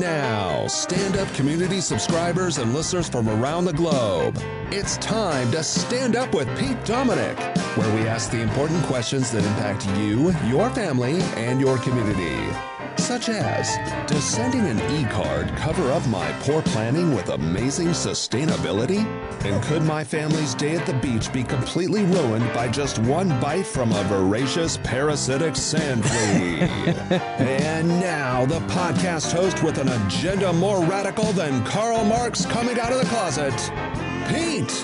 now, stand-up community subscribers and listeners from around the globe, it's time to Stand Up with Pete Dominic, where we ask the important questions that impact you, your family, and your community. Such as, does sending an e-card cover up my poor planning with amazing sustainability? And could my family's day at the beach be completely ruined by just one bite from a voracious parasitic sand flea? And now, the podcast host with an agenda more radical than Karl Marx coming out of the closet, Pete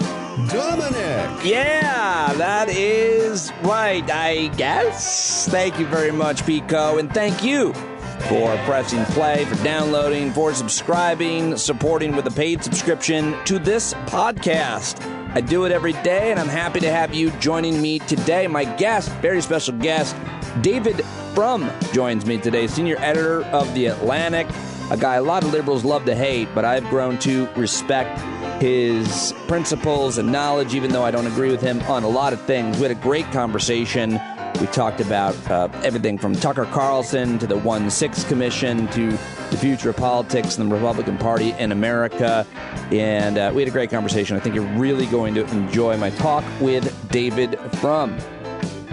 Dominic. Yeah, that is right, I guess. Thank you very much, Pico, and thank you for pressing play, for downloading, for subscribing, supporting with a paid subscription to this podcast. I do it every day, and I'm happy to have you joining me today. My guest, very special guest, David Frum, joins me today, senior editor of The Atlantic, a guy a lot of liberals love to hate, but I've grown to respect his principles and knowledge, even though I don't agree with him on a lot of things. We had a great conversation. We talked about everything from Tucker Carlson to the 1-6 Commission to the future of politics and the Republican Party in America. And we had a great conversation. I think you're really going to enjoy my talk with David Frum.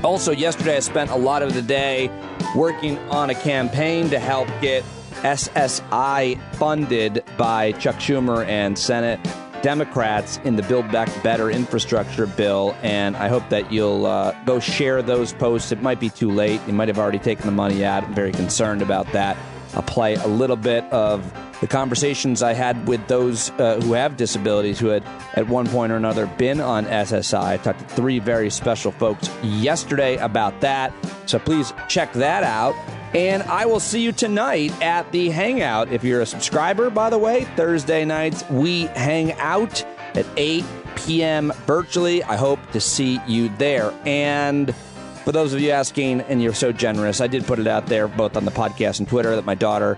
Also, yesterday I spent a lot of the day working on a campaign to help get SSI funded by Chuck Schumer and Senate Democrats in the Build Back Better infrastructure bill, and I hope that you'll go share those posts. It might be too late. You might have already taken the money out. I'm very concerned about that. I'll play a little bit of the conversations I had with those who have disabilities who had at one point or another been on SSI. I talked to three very special folks yesterday about that, so please check that out. And I will see you tonight at the Hangout. If you're a subscriber, by the way, Thursday nights we hang out at 8 p.m. virtually. I hope to see you there. And for those of you asking, and you're so generous, I did put it out there both on the podcast and Twitter that my daughter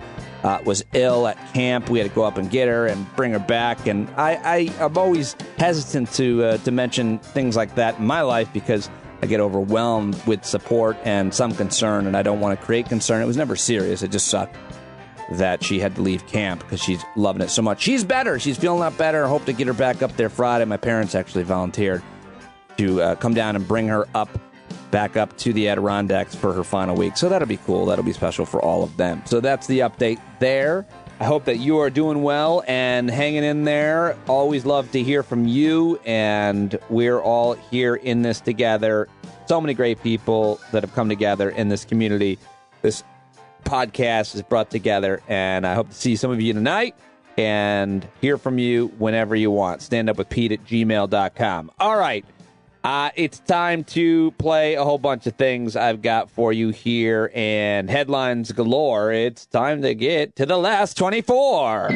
was ill at camp. We had to go up and get her and bring her back. And I'm always hesitant to mention things like that in my life because I get overwhelmed with support and some concern, and I don't want to create concern. It was never serious. It just sucked that she had to leave camp because she's loving it so much. She's better. She's feeling a lot better. I hope to get her back up there Friday. My parents actually volunteered to come down and bring her back up to the Adirondacks for her final week. So that'll be cool. That'll be special for all of them. So that's the update there. I hope that you are doing well and hanging in there. Always love to hear from you, and we're all here in this together. So many great people that have come together in this community. This podcast is brought together, and I hope to see some of you tonight and hear from you whenever you want. standupwithpete@gmail.com. All right. It's time to play a whole bunch of things I've got for you here, and headlines galore. It's time to get to the last 24.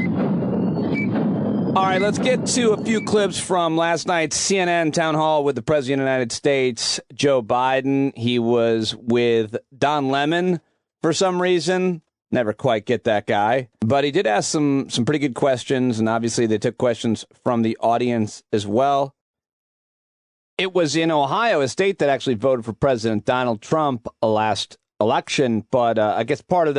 All right, let's get to a few clips from last night's CNN town hall with the President of the United States, Joe Biden. He was with Don Lemon for some reason. Never quite get that guy. But he did ask some pretty good questions, and obviously they took questions from the audience as well. It was in Ohio, a state that actually voted for President Donald Trump last election, but I guess part of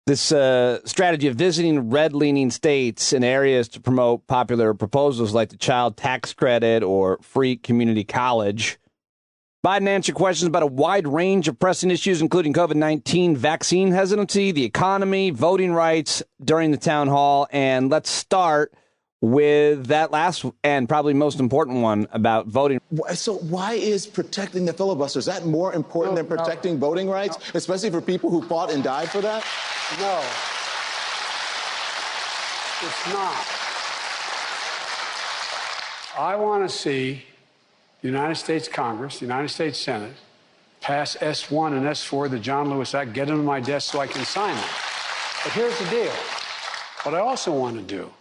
this strategy of visiting red-leaning states and areas to promote popular proposals like the child tax credit or free community college. Biden answered questions about a wide range of pressing issues, including COVID-19, vaccine hesitancy, the economy, voting rights during the town hall. And let's start with that last and probably most important one about voting. So why is protecting the filibuster, is that more important than protecting voting rights, especially for people who fought and died for that? No, it's not. I want to see the United States Congress, the United States Senate, pass S1 and S4, the John Lewis Act, get them to my desk so I can sign them. But here's the deal. What I also want to do,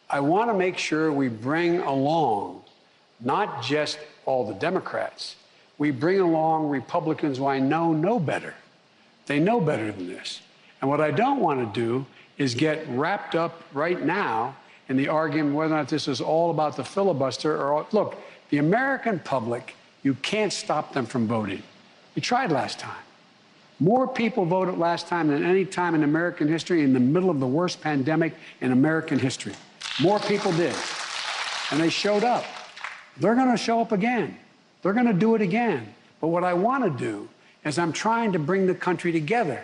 I want to make sure we bring along not just all the Democrats, we bring along Republicans who I know better. They know better than this. And what I don't want to do is get wrapped up right now in the argument whether or not this is all about the filibuster or, look, the American public, you can't stop them from voting. You tried last time. More people voted last time than any time in American history in the middle of the worst pandemic in American history. More people did. And they showed up. They're going to show up again. They're going to do it again. But what I want to do is I'm trying to bring the country together.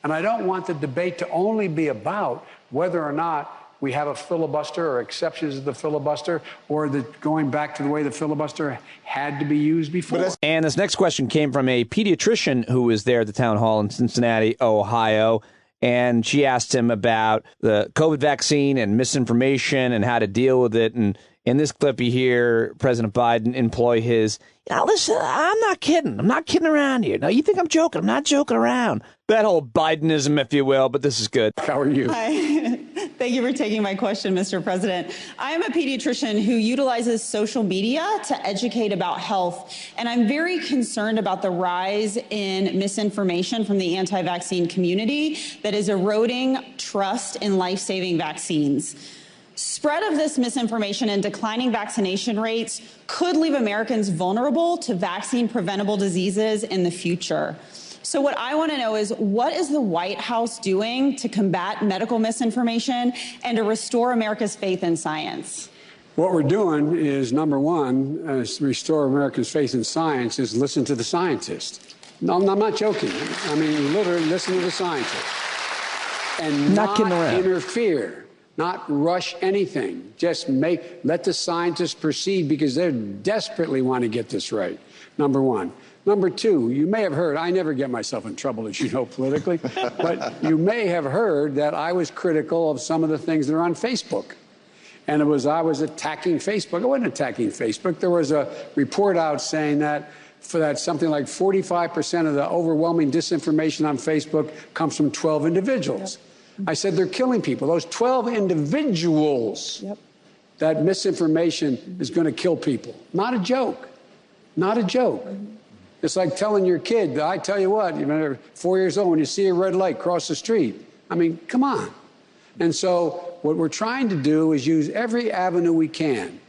And I don't want the debate to only be about whether or not we have a filibuster or exceptions to the filibuster or going back to the way the filibuster had to be used before. And this next question came from a pediatrician who was there at the town hall in Cincinnati, Ohio. And she asked him about the COVID vaccine and misinformation and how to deal with it. And in this clip, you hear President Biden employ his, listen, I'm not kidding. I'm not kidding around here. Now, you think I'm joking. I'm not joking around. That whole Bidenism, if you will, but this is good. How are you? Hi. Thank you for taking my question, Mr. President. I am a pediatrician who utilizes social media to educate about health, and I'm very concerned about the rise in misinformation from the anti-vaccine community that is eroding trust in life-saving vaccines. Spread of this misinformation and declining vaccination rates could leave Americans vulnerable to vaccine-preventable diseases in the future. So what I want to know is, what is the White House doing to combat medical misinformation and to restore America's faith in science? What we're doing is, number one, restore America's faith in science, is listen to the scientists. No, I'm not joking. I mean, literally listen to the scientists. And not interfere, not rush anything. Just let the scientists proceed because they desperately want to get this right, number one. Number two, you may have heard, I never get myself in trouble, as you know, politically, but you may have heard that I was critical of some of the things that are on Facebook. And I was attacking Facebook. I wasn't attacking Facebook. There was a report out saying that something like 45% of the overwhelming disinformation on Facebook comes from 12 individuals. Yep. I said they're killing people. Those 12 individuals, that misinformation is going to kill people. Not a joke. Not a joke. It's like telling your kid, I tell you what, you're 4 years old, when you see a red light, cross the street. I mean, come on. And so what we're trying to do is use every avenue we can,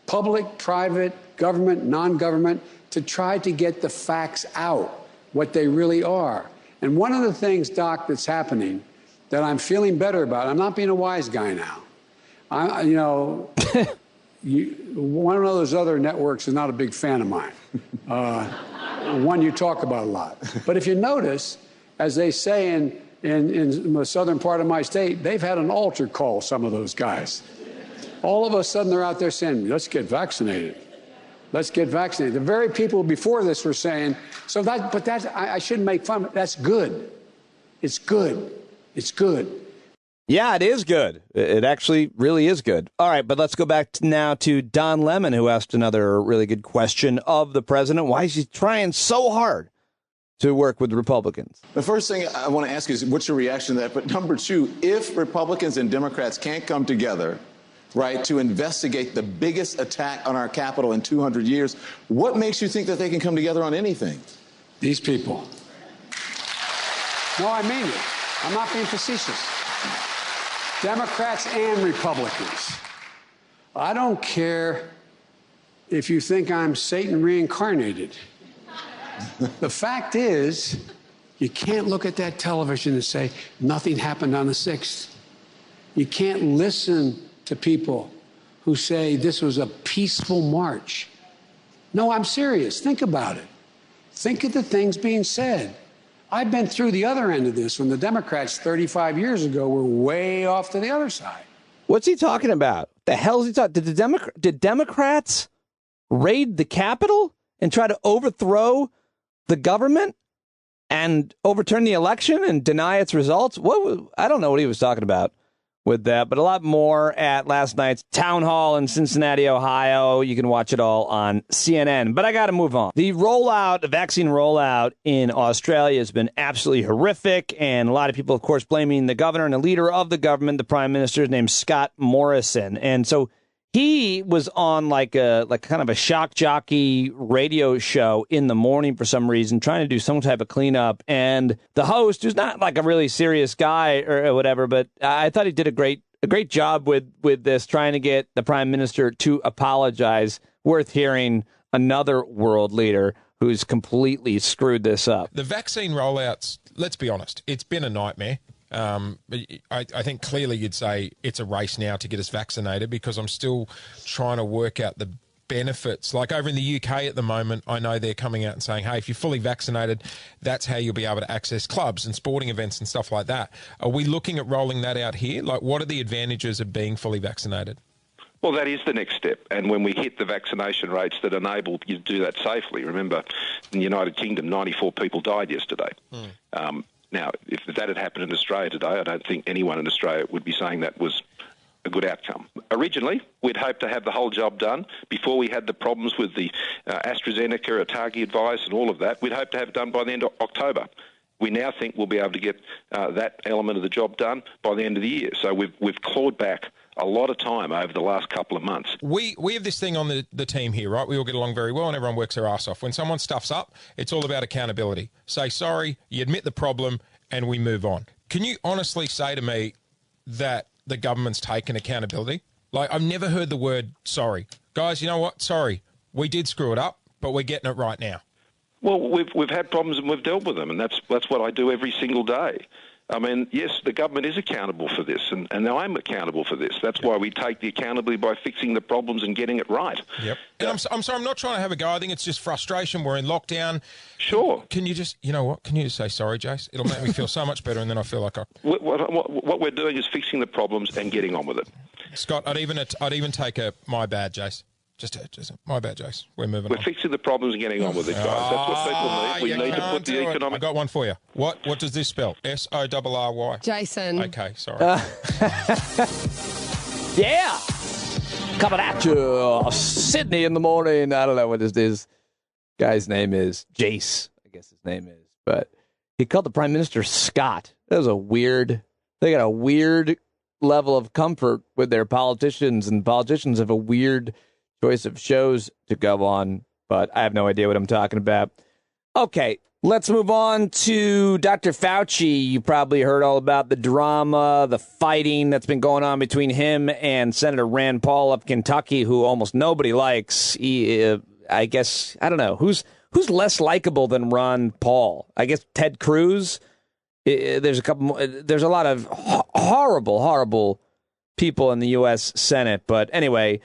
public, private, government, non-government, to try to get the facts out, what they really are. And one of the things, Doc, that's happening that I'm feeling better about, I'm not being a wise guy now. One of those other networks is not a big fan of mine. One you talk about a lot. But if you notice, as they say in the southern part of my state, they've had an altar call, some of those guys. All of a sudden, they're out there saying, let's get vaccinated. Let's get vaccinated. The very people before this were saying, I shouldn't make fun of it. That's good. It's good. It's good. Yeah, it is good. It actually really is good. All right, but let's go back now to Don Lemon, who asked another really good question of the president. Why is he trying so hard to work with Republicans? The first thing I want to ask you is, what's your reaction to that? But number two, if Republicans and Democrats can't come together, right, to investigate the biggest attack on our Capitol in 200 years, what makes you think that they can come together on anything? These people. No, I mean it. I'm not being facetious. Democrats and Republicans. I don't care if you think I'm Satan reincarnated. The fact is, you can't look at that television and say, nothing happened on the 6th. You can't listen to people who say this was a peaceful march. No, I'm serious. Think about it. Think of the things being said. I've been through the other end of this when the Democrats 35 years ago were way off to the other side. What's he talking about? The hell is he talking? Did Democrats raid the Capitol and try to overthrow the government and overturn the election and deny its results? I don't know what he was talking about with that, but a lot more at last night's town hall in Cincinnati, Ohio. You can watch it all on CNN. But I got to move on. The vaccine rollout in Australia has been absolutely horrific, and a lot of people, of course, blaming the governor and the leader of the government, the prime minister, named Scott Morrison. And so he was on like kind of a shock jockey radio show in the morning for some reason, trying to do some type of cleanup. And the host, who's not like a really serious guy or whatever, but I thought he did a great job with this, trying to get the prime minister to apologize. Worth hearing another world leader who's completely screwed this up. The vaccine rollout's let's be honest, it's been a nightmare. I think clearly you'd say it's a race now to get us vaccinated, because I'm still trying to work out the benefits. Like over in the UK at the moment, I know they're coming out and saying, hey, if you're fully vaccinated, that's how you'll be able to access clubs and sporting events and stuff like that. Are we looking at rolling that out here? Like, what are the advantages of being fully vaccinated? Well, that is the next step. And when we hit the vaccination rates that enable you to do that safely, remember, in the United Kingdom, 94 people died yesterday. Now, if that had happened in Australia today, I don't think anyone in Australia would be saying that was a good outcome. Originally, we'd hoped to have the whole job done before we had the problems with the AstraZeneca, Atagi advice and all of that. We'd hoped to have it done by the end of October. We now think we'll be able to get that element of the job done by the end of the year. So we've clawed back a lot of time over the last couple of months. We have this thing on the team here, right? We all get along very well and everyone works their ass off. When someone stuffs up, it's all about accountability. Say sorry, you admit the problem, and we move on. Can you honestly say to me that the government's taken accountability? Like, I've never heard the word sorry. Guys, you know what? Sorry, we did screw it up, but we're getting it right now. Well, we've had problems and we've dealt with them, and that's what I do every single day. I mean, yes, the government is accountable for this, and I'm accountable for this. That's why we take the accountability by fixing the problems and getting it right. Yep. And I'm sorry, I'm not trying to have a go. I think it's just frustration. We're in lockdown. Sure. Can you just, you know what? Can you just say sorry, Jace? It'll make me feel so much better, and then I feel like What we're doing is fixing the problems and getting on with it. Scott, I'd even take a my bad, Jace. Just my bad, Jace. We're moving on. We're fixing the problems and getting on with it, guys. That's what people need. We need to put the economic... I got one for you. What does this spell? SORRY? Jason. Okay, sorry. Yeah. Coming at you. Sydney in the morning. I don't know what this is. Guy's name is Jace, I guess his name is. But he called the Prime Minister Scott. That was they got a weird level of comfort with their politicians, and politicians have a weird choice of shows to go on, but I have no idea what I'm talking about. Okay, let's move on to Dr. Fauci. You probably heard all about the drama, the fighting that's been going on between him and Senator Rand Paul of Kentucky, who almost nobody likes. I guess, I don't know, who's less likable than Rand Paul? I guess Ted Cruz. There's a lot of horrible people in the U.S. Senate, but anyway.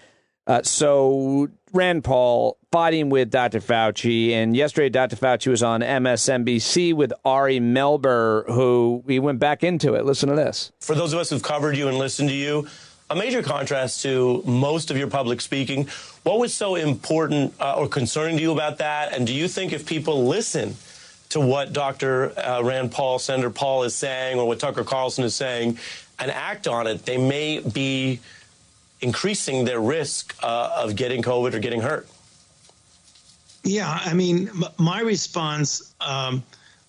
So Rand Paul fighting with Dr. Fauci, and yesterday Dr. Fauci was on MSNBC with Ari Melber, who we went back into it. Listen to this. For those of us who've covered you and listened to you, a major contrast to most of your public speaking. What was so important or concerning to you about that? And do you think if people listen to what Dr. Rand Paul, Senator Paul is saying, or what Tucker Carlson is saying, and act on it, they may be increasing their risk of getting COVID or getting hurt? Yeah, I mean, my response, I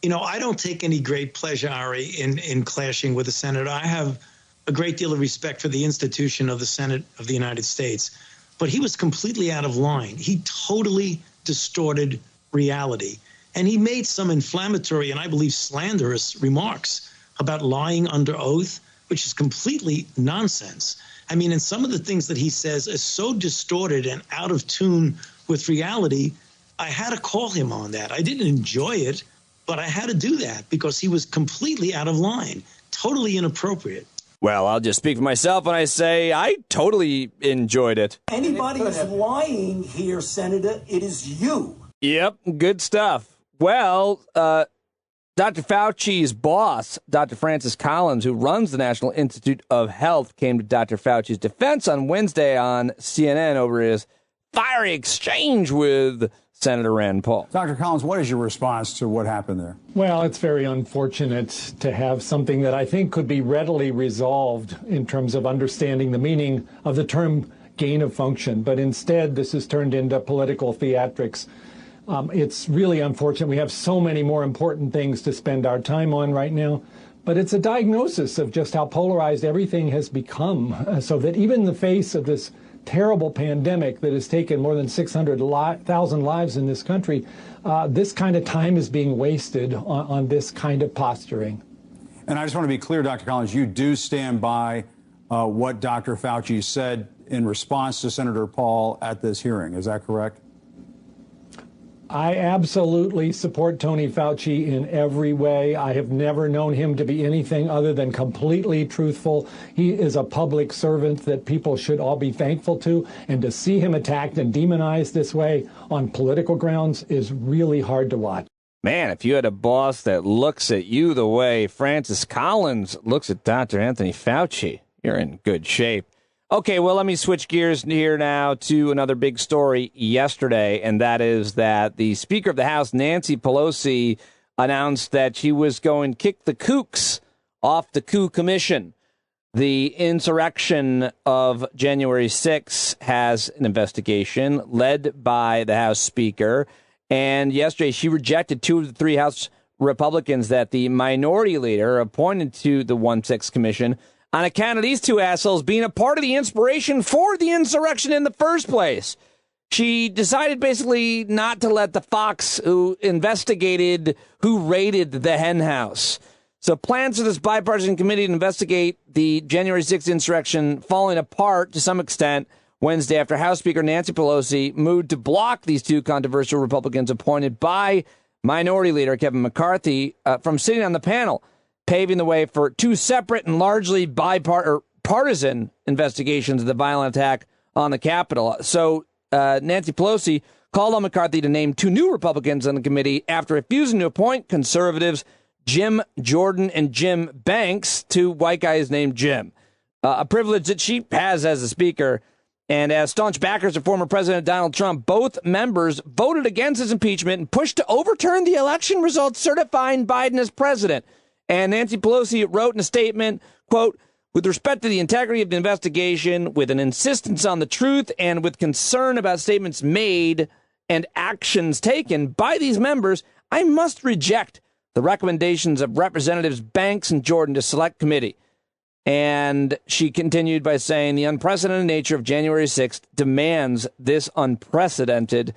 don't take any great pleasure, Ari, in clashing with the senator. I have a great deal of respect for the institution of the Senate of the United States, but he was completely out of line. He totally distorted reality, and he made some inflammatory and I believe slanderous remarks about lying under oath, which is completely nonsense. I mean, and some of the things that he says are so distorted and out of tune with reality, I had to call him on that. I didn't enjoy it, but I had to do that because he was completely out of line, totally inappropriate. Well, I'll just speak for myself when I say I totally enjoyed it. Anybody is lying here, Senator. It is you. Yep, good stuff. Well, Dr. Fauci's boss, Dr. Francis Collins, who runs the National Institute of Health, came to Dr. Fauci's defense on Wednesday on CNN over his fiery exchange with Senator Rand Paul. Dr. Collins, what is your response to what happened there? Well, it's very unfortunate to have something that I think could be readily resolved in terms of understanding the meaning of the term gain of function. But instead, this has turned into political theatrics. It's really unfortunate. We have so many more important things to spend our time on right now. But it's a diagnosis of just how polarized everything has become, so that even in the face of this terrible pandemic that has taken more than 600,000 lives in this country, this kind of time is being wasted on this kind of posturing. And I just want to be clear, Dr. Collins, you do stand by what Dr. Fauci said in response to Senator Paul at this hearing. Is that correct? I absolutely support Tony Fauci in every way. I have never known him to be anything other than completely truthful. He is a public servant that people should all be thankful to. And to see him attacked and demonized this way on political grounds is really hard to watch. Man, if you had a boss that looks at you the way Francis Collins looks at Dr. Anthony Fauci, you're in good shape. Okay, well, let me switch gears here now to another big story yesterday, and that is that the Speaker of the House, Nancy Pelosi, announced that she was going to kick the kooks off the coup commission. The insurrection of January 6th has an investigation led by the House Speaker, and yesterday she rejected 2 of the 3 House Republicans that the minority leader appointed to the 1-6 commission on account of these 2 assholes being a part of the inspiration for the insurrection in the first place. She decided basically not to let the Fox who investigated who raided the hen house. So plans for this bipartisan committee to investigate the January 6th insurrection falling apart to some extent Wednesday after House Speaker Nancy Pelosi moved to block these 2 controversial Republicans appointed by Minority Leader Kevin McCarthy from sitting on the panel, paving the way for 2 separate and largely bipartisan investigations of the violent attack on the Capitol. So Nancy Pelosi called on McCarthy to name 2 new Republicans on the committee after refusing to appoint conservatives Jim Jordan and Jim Banks to white guys named Jim, a privilege that she has as a speaker. And as staunch backers of former President Donald Trump, both members voted against his impeachment and pushed to overturn the election results certifying Biden as president. And Nancy Pelosi wrote in a statement, quote, with respect to the integrity of the investigation, with an insistence on the truth, and with concern about statements made and actions taken by these members, I must reject the recommendations of Representatives Banks and Jordan to select committee. And she continued by saying the unprecedented nature of January 6th demands this unprecedented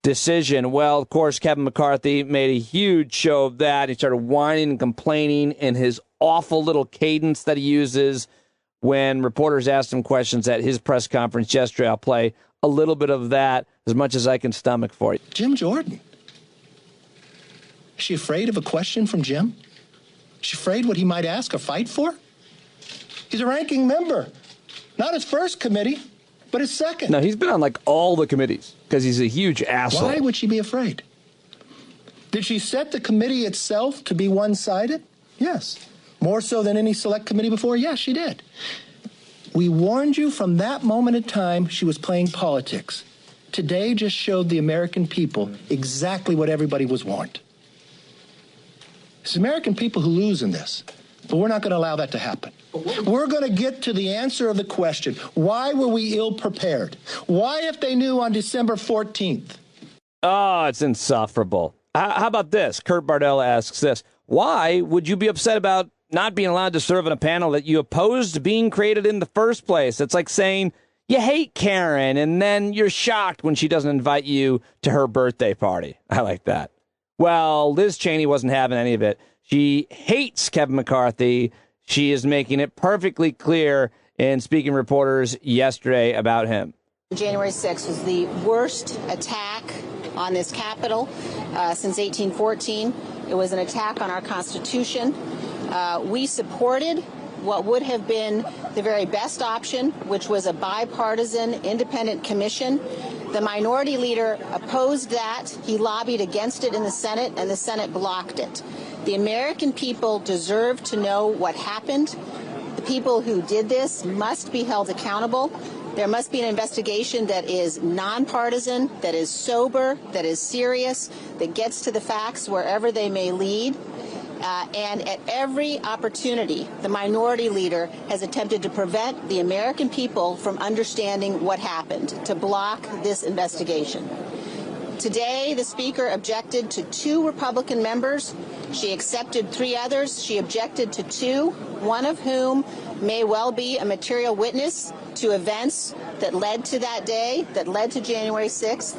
decision. Well, of course, Kevin McCarthy made a huge show of that. He started whining and complaining in his awful little cadence that he uses when reporters asked him questions at his press conference yesterday. I'll play a little bit of that, as much as I can stomach for you. Jim Jordan. Is she afraid of a question from Jim? Is she afraid what he might ask or fight for? He's a ranking member. Not his first committee, but his second. No, he's been on like all the committees because he's a huge asshole. Why would she be afraid? Did she set the committee itself to be one-sided? Yes. More so than any select committee before? Yes, she did. We warned you from that moment in time she was playing politics. Today just showed the American people exactly what everybody was warned. It's American people who lose in this, but we're not going to allow that to happen. We're going to get to the answer of the question. Why were we ill-prepared? Why, if they knew on December 14th? Oh, it's insufferable. How about this? Kurt Bardell asks this. Why would you be upset about not being allowed to serve on a panel that you opposed being created in the first place? It's like saying you hate Karen and then you're shocked when she doesn't invite you to her birthday party. I like that. Well, Liz Cheney wasn't having any of it. She hates Kevin McCarthy. She is making it perfectly clear in speaking to reporters yesterday about him. January 6th was the worst attack on this Capitol since 1814. It was an attack on our Constitution. We supported what would have been the very best option, which was a bipartisan independent commission. The minority leader opposed that. He lobbied against it in the Senate, and the Senate blocked it. The American people deserve to know what happened. The people who did this must be held accountable. There must be an investigation that is nonpartisan, that is sober, that is serious, that gets to the facts wherever they may lead. And at every opportunity, the minority leader has attempted to prevent the American people from understanding what happened, to block this investigation. Today, the Speaker objected to 2 Republican members. She accepted 3 others. She objected to 2, one of whom may well be a material witness to events that led to that day, that led to January 6th.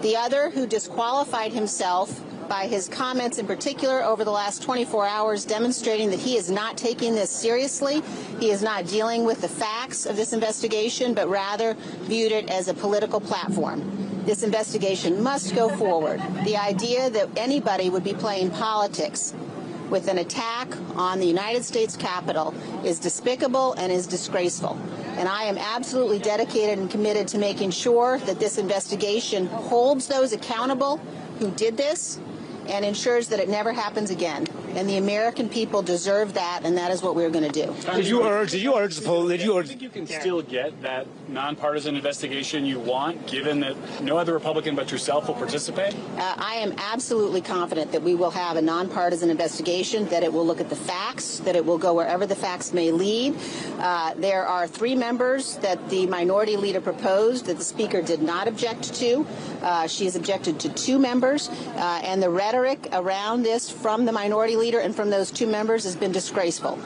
The other, who disqualified himself by his comments in particular over the last 24 hours, demonstrating that he is not taking this seriously. He is not dealing with the facts of this investigation, but rather viewed it as a political platform. This investigation must go forward. The idea that anybody would be playing politics with an attack on the United States Capitol is despicable and is disgraceful. And I am absolutely dedicated and committed to making sure that this investigation holds those accountable who did this and ensures that it never happens again. And the American people deserve that, and that is what we're going to do. Did you urge the poll? Do you think you can still get that nonpartisan investigation you want, given that no other Republican but yourself will participate? I am absolutely confident that we will have a nonpartisan investigation, that it will look at the facts, that it will go wherever the facts may lead. There are 3 members that the minority leader proposed that the Speaker did not object to. She has objected to 2 members, and the rhetoric around this from the minority leader and from those 2 members has been disgraceful.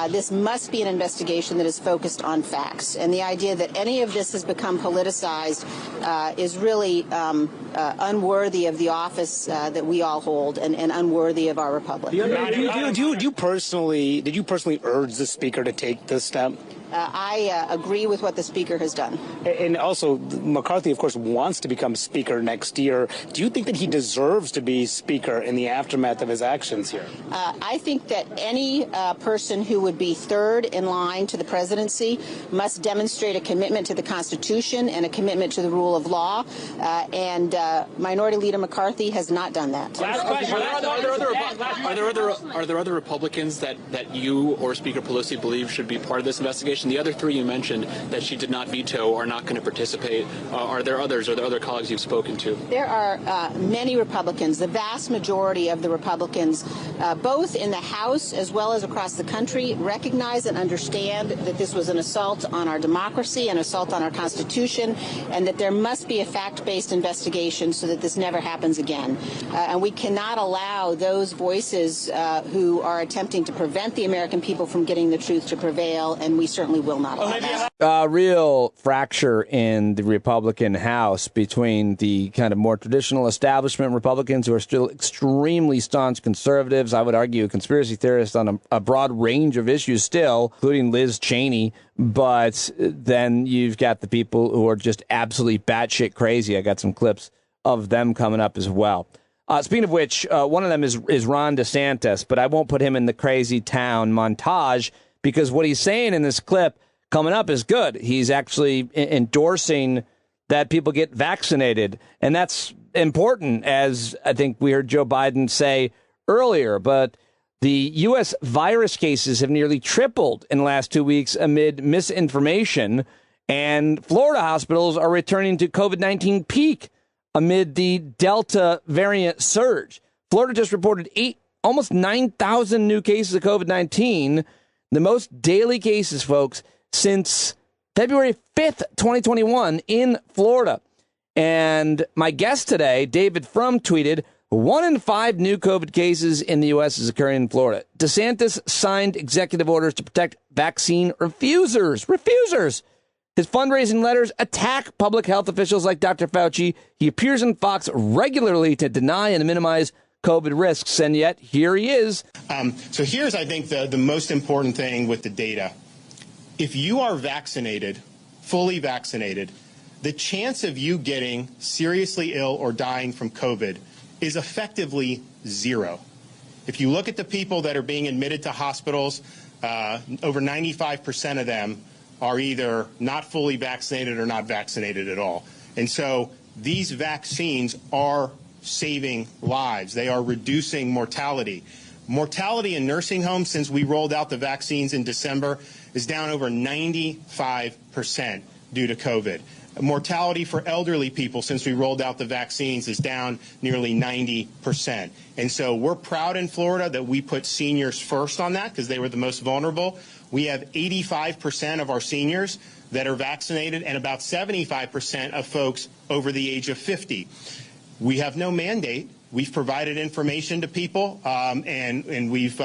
This must be an investigation that is focused on facts. And the idea that any of this has become politicized is really unworthy of the office that we all hold and unworthy of our republic. Did you personally urge the Speaker to take this step? I agree with what the Speaker has done. And also, McCarthy, of course, wants to become Speaker next year. Do you think that he deserves to be Speaker in the aftermath of his actions here? I think that any person who would be third in line to the presidency must demonstrate a commitment to the Constitution and a commitment to the rule of law. And Minority Leader McCarthy has not done that. Are there other Republicans that you or Speaker Pelosi believe should be part of this investigation? The other 3 you mentioned that she did not veto are not going to participate. Are there others? Are there other colleagues you've spoken to? There are many Republicans, the vast majority of the Republicans, both in the House as well as across the country, recognize and understand that this was an assault on our democracy, an assault on our Constitution, and that there must be a fact-based investigation so that this never happens again. And we cannot allow those voices who are attempting to prevent the American people from getting the truth to prevail, and we certainly will not allow that. Real fracture in the Republican House between the kind of more traditional establishment Republicans who are still extremely staunch conservatives. I would argue conspiracy theorists on a broad range of issues still, including Liz Cheney. But then you've got the people who are just absolutely batshit crazy. I got some clips of them coming up as well. Speaking of which, one of them is Ron DeSantis, but I won't put him in the crazy town montage because what he's saying in this clip coming up is good. He's actually endorsing that people get vaccinated. And that's important, as I think we heard Joe Biden say earlier. But the U.S. virus cases have nearly tripled in the last 2 weeks amid misinformation. And Florida hospitals are returning to COVID-19 peak amid the Delta variant surge. Florida just reported almost 9,000 new cases of COVID-19, the most daily cases, folks, since February 5th, 2021 in Florida. And my guest today, David Frum, tweeted, 1 in 5 new COVID cases in the U.S. is occurring in Florida. DeSantis signed executive orders to protect vaccine refusers. His fundraising letters attack public health officials like Dr. Fauci. He appears on Fox regularly to deny and minimize COVID risks, and yet here he is. So here's, I think, the most important thing with the data. If you are vaccinated, fully vaccinated, the chance of you getting seriously ill or dying from COVID is effectively 0. If you look at the people that are being admitted to hospitals, over 95% of them are either not fully vaccinated or not vaccinated at all. And so these vaccines are saving lives. They are reducing mortality. Mortality in nursing homes since we rolled out the vaccines in December is down over 95% due to COVID. Mortality for elderly people since we rolled out the vaccines is down nearly 90%. And so we're proud in Florida that we put seniors first on that because they were the most vulnerable. We have 85% of our seniors that are vaccinated and about 75% of folks over the age of 50. We have no mandate. We've provided information to people, and we've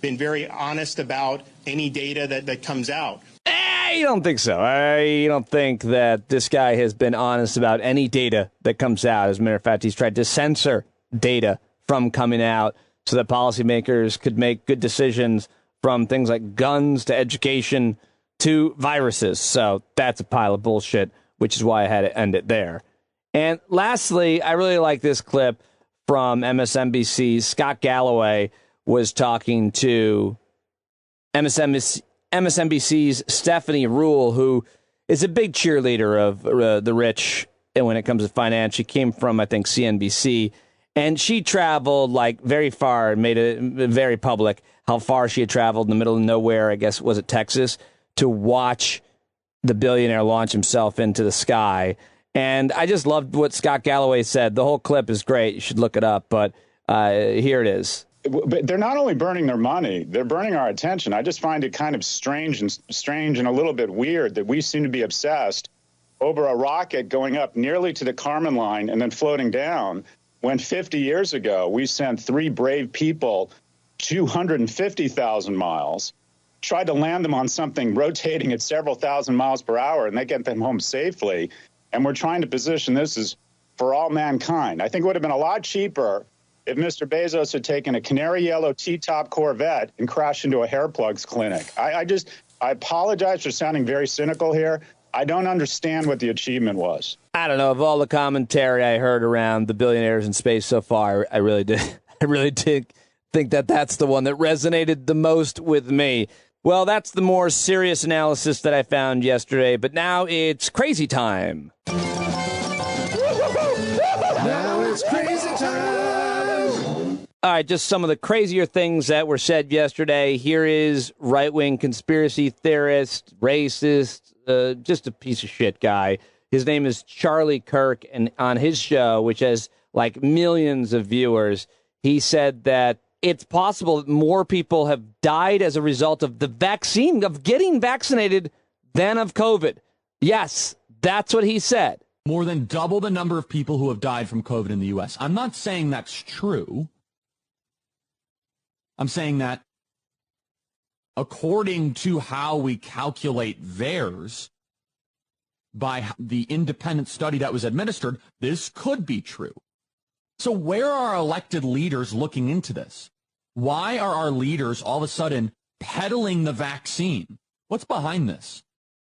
been very honest about any data that comes out. I don't think so. I don't think that this guy has been honest about any data that comes out. As a matter of fact, he's tried to censor data from coming out so that policymakers could make good decisions from things like guns to education to viruses. So that's a pile of bullshit, which is why I had to end it there. And lastly, I really like this clip from MSNBC. Scott Galloway was talking to MSNBC's Stephanie Ruhle, who is a big cheerleader of the rich when it comes to finance. She came from, I think, CNBC, and she traveled like very far and made it very public how far she had traveled in the middle of nowhere, I guess, was it Texas, to watch the billionaire launch himself into the sky. And I just loved what Scott Galloway said. The whole clip is great. You should look it up, but here it is. But they're not only burning their money, they're burning our attention. I just find it kind of strange and a little bit weird that we seem to be obsessed over a rocket going up nearly to the Kármán line and then floating down, when 50 years ago we sent 3 brave people 250,000 miles, tried to land them on something rotating at several thousand miles per hour, and they get them home safely. And we're trying to position this as for all mankind. I think it would have been a lot cheaper if Mr. Bezos had taken a canary yellow T-top Corvette and crashed into a hair plugs clinic. I apologize for sounding very cynical here. I don't understand what the achievement was. I don't know. Of all the commentary I heard around the billionaires in space so far, I really did think that that's the one that resonated the most with me. Well, that's the more serious analysis that I found yesterday, but now it's crazy time. Now it's crazy time. All right, just some of the crazier things that were said yesterday. Here is right-wing conspiracy theorist, racist, just a piece of shit guy. His name is Charlie Kirk, and on his show, which has like millions of viewers, he said that it's possible that more people have died as a result of the vaccine, of getting vaccinated, than of COVID. Yes, that's what he said. More than double the number of people who have died from COVID in the U.S. I'm not saying that's true. I'm saying that according to how we calculate theirs, by the independent study that was administered, this could be true. So where are our elected leaders looking into this? Why are our leaders all of a sudden peddling the vaccine? What's behind this?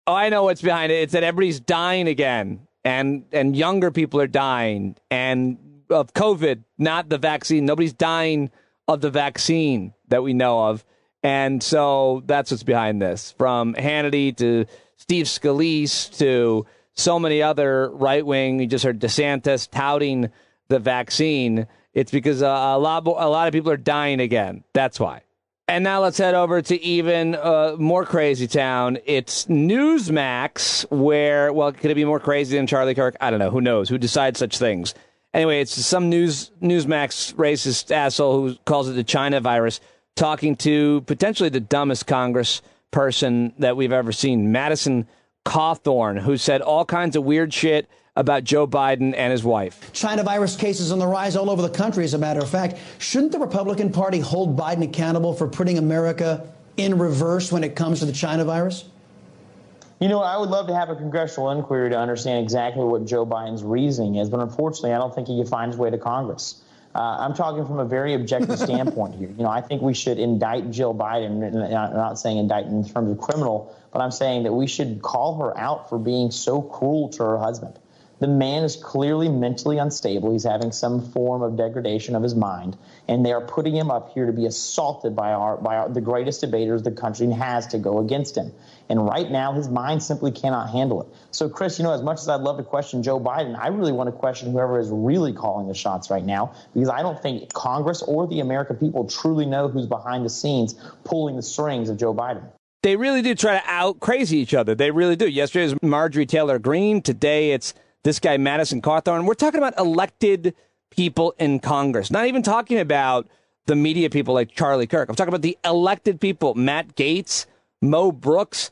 Oh, I know what's behind it. It's that everybody's dying again, and younger people are dying, and of COVID, not the vaccine. Nobody's dying of the vaccine that we know of. And so that's what's behind this. From Hannity to Steve Scalise to so many other right-wing, you just heard DeSantis touting the vaccine. It's because a lot of people are dying again. That's why. And now let's head over to even more crazy town. It's Newsmax, where, well, could it be more crazy than Charlie Kirk? I don't know. Who knows? Who decides such things? Anyway, it's some Newsmax racist asshole who calls it the China virus, talking to potentially the dumbest Congress person that we've ever seen, Madison Cawthorn, who said all kinds of weird shit about Joe Biden and his wife. China virus cases on the rise all over the country, as a matter of fact. Shouldn't the Republican Party hold Biden accountable for putting America in reverse when it comes to the China virus? You know, I would love to have a congressional inquiry to understand exactly what Joe Biden's reasoning is, but unfortunately, I don't think he can find his way to Congress. I'm talking from a very objective standpoint here. You know, I think we should indict Jill Biden. I'm not saying indict in terms of criminal, but I'm saying that we should call her out for being so cruel to her husband. The man is clearly mentally unstable. He's having some form of degradation of his mind, and they are putting him up here to be assaulted by the greatest debaters the country has to go against him. And right now, his mind simply cannot handle it. So, Chris, you know, as much as I'd love to question Joe Biden, I really want to question whoever is really calling the shots right now, because I don't think Congress or the American people truly know who's behind the scenes pulling the strings of Joe Biden. They really do try to out-crazy each other. They really do. Yesterday was Marjorie Taylor Greene. Today it's this guy, Madison Cawthorn. We're talking about elected people in Congress, not even talking about the media people like Charlie Kirk. I'm talking about the elected people, Matt Gaetz, Mo Brooks,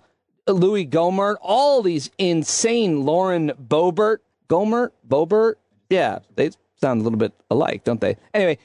Louis Gohmert, all these insane, Lauren Boebert. Yeah, they sound a little bit alike, don't they? Anyway,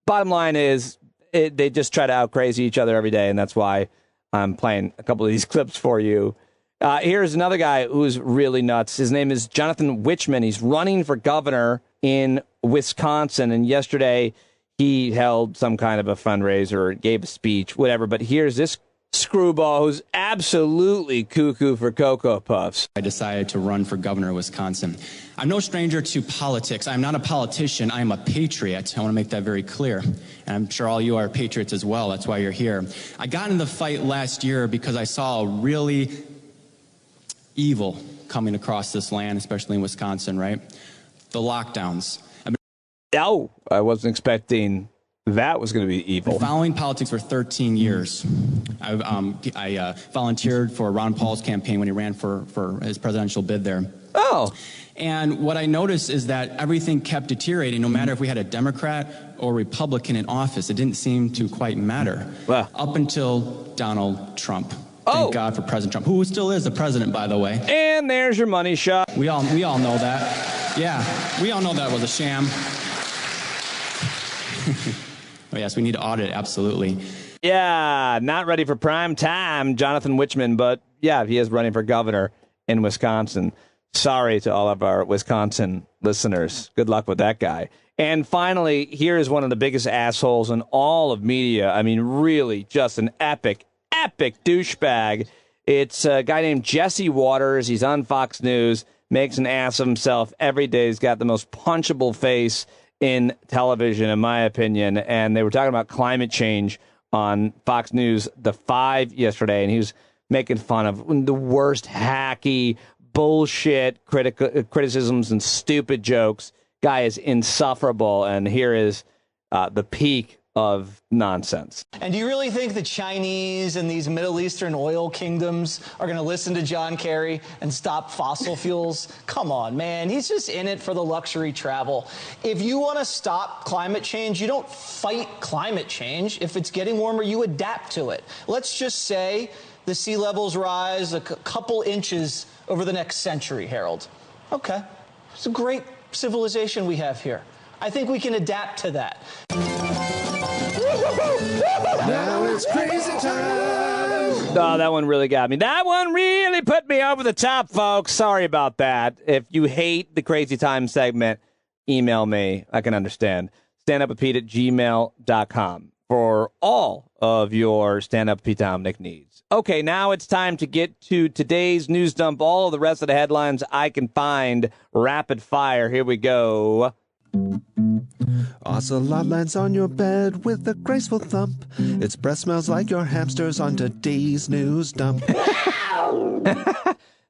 bottom line is they just try to out-crazy each other every day, and that's why I'm playing a couple of these clips for you. Here's another guy who's really nuts. His name is Jonathan Wichmann. He's running for governor in Wisconsin. And yesterday he held some kind of a fundraiser or gave a speech, whatever. But here's this screwball who's absolutely cuckoo for Cocoa Puffs. I decided to run for governor of Wisconsin. I'm no stranger to politics. I'm not a politician. I am a patriot. I want to make that very clear. And I'm sure all you are patriots as well. That's why you're here. I got in the fight last year because I saw a really evil coming across this land, especially in Wisconsin, right? The lockdowns. Oh, I wasn't expecting that was going to be evil. I've been following politics for 13 years. I volunteered for Ron Paul's campaign when he ran for his presidential bid there. Oh. And what I noticed is that everything kept deteriorating, no matter if we had a Democrat or Republican in office. It didn't seem to quite matter. Wow. Up until Donald Trump. Thank God for President Trump, who still is the president, by the way. And there's your money shot. We all know that. Yeah, we all know that was a sham. Oh, yes, we need to audit it, absolutely. Yeah, not ready for prime time, Jonathan Wichmann, but yeah, he is running for governor in Wisconsin. Sorry to all of our Wisconsin listeners. Good luck with that guy. And finally, here is one of the biggest assholes in all of media. I mean, really just an epic douchebag. It's a guy named Jesse Waters. He's on Fox News, makes an ass of himself every day. He's got the most punchable face in television, in my opinion. And they were talking about climate change on Fox News, The 5 yesterday, and he was making fun of the worst hacky bullshit criticisms and stupid jokes. Guy is insufferable, and here is the peak of nonsense. And do you really think the Chinese and these Middle Eastern oil kingdoms are going to listen to John Kerry and stop fossil fuels? Come on, man. He's just in it for the luxury travel. If you want to stop climate change, you don't fight climate change. If it's getting warmer, you adapt to it. Let's just say the sea levels rise a couple inches over the next century, Harold. Okay. It's a great civilization we have here. I think we can adapt to that. Now it's crazy time. Oh, that one really got me. That one really put me over the top, folks. Sorry about that. If you hate the Crazy Time segment, email me. I can understand. standuppwithpete@gmail.com for all of your stand-up Pete Dominic needs. Okay, now it's time to get to today's news dump. All of the rest of the headlines I can find. Rapid fire. Here we go. Ocelot lands on your bed with a graceful thump. Its breath smells like your hamsters on today's news dump.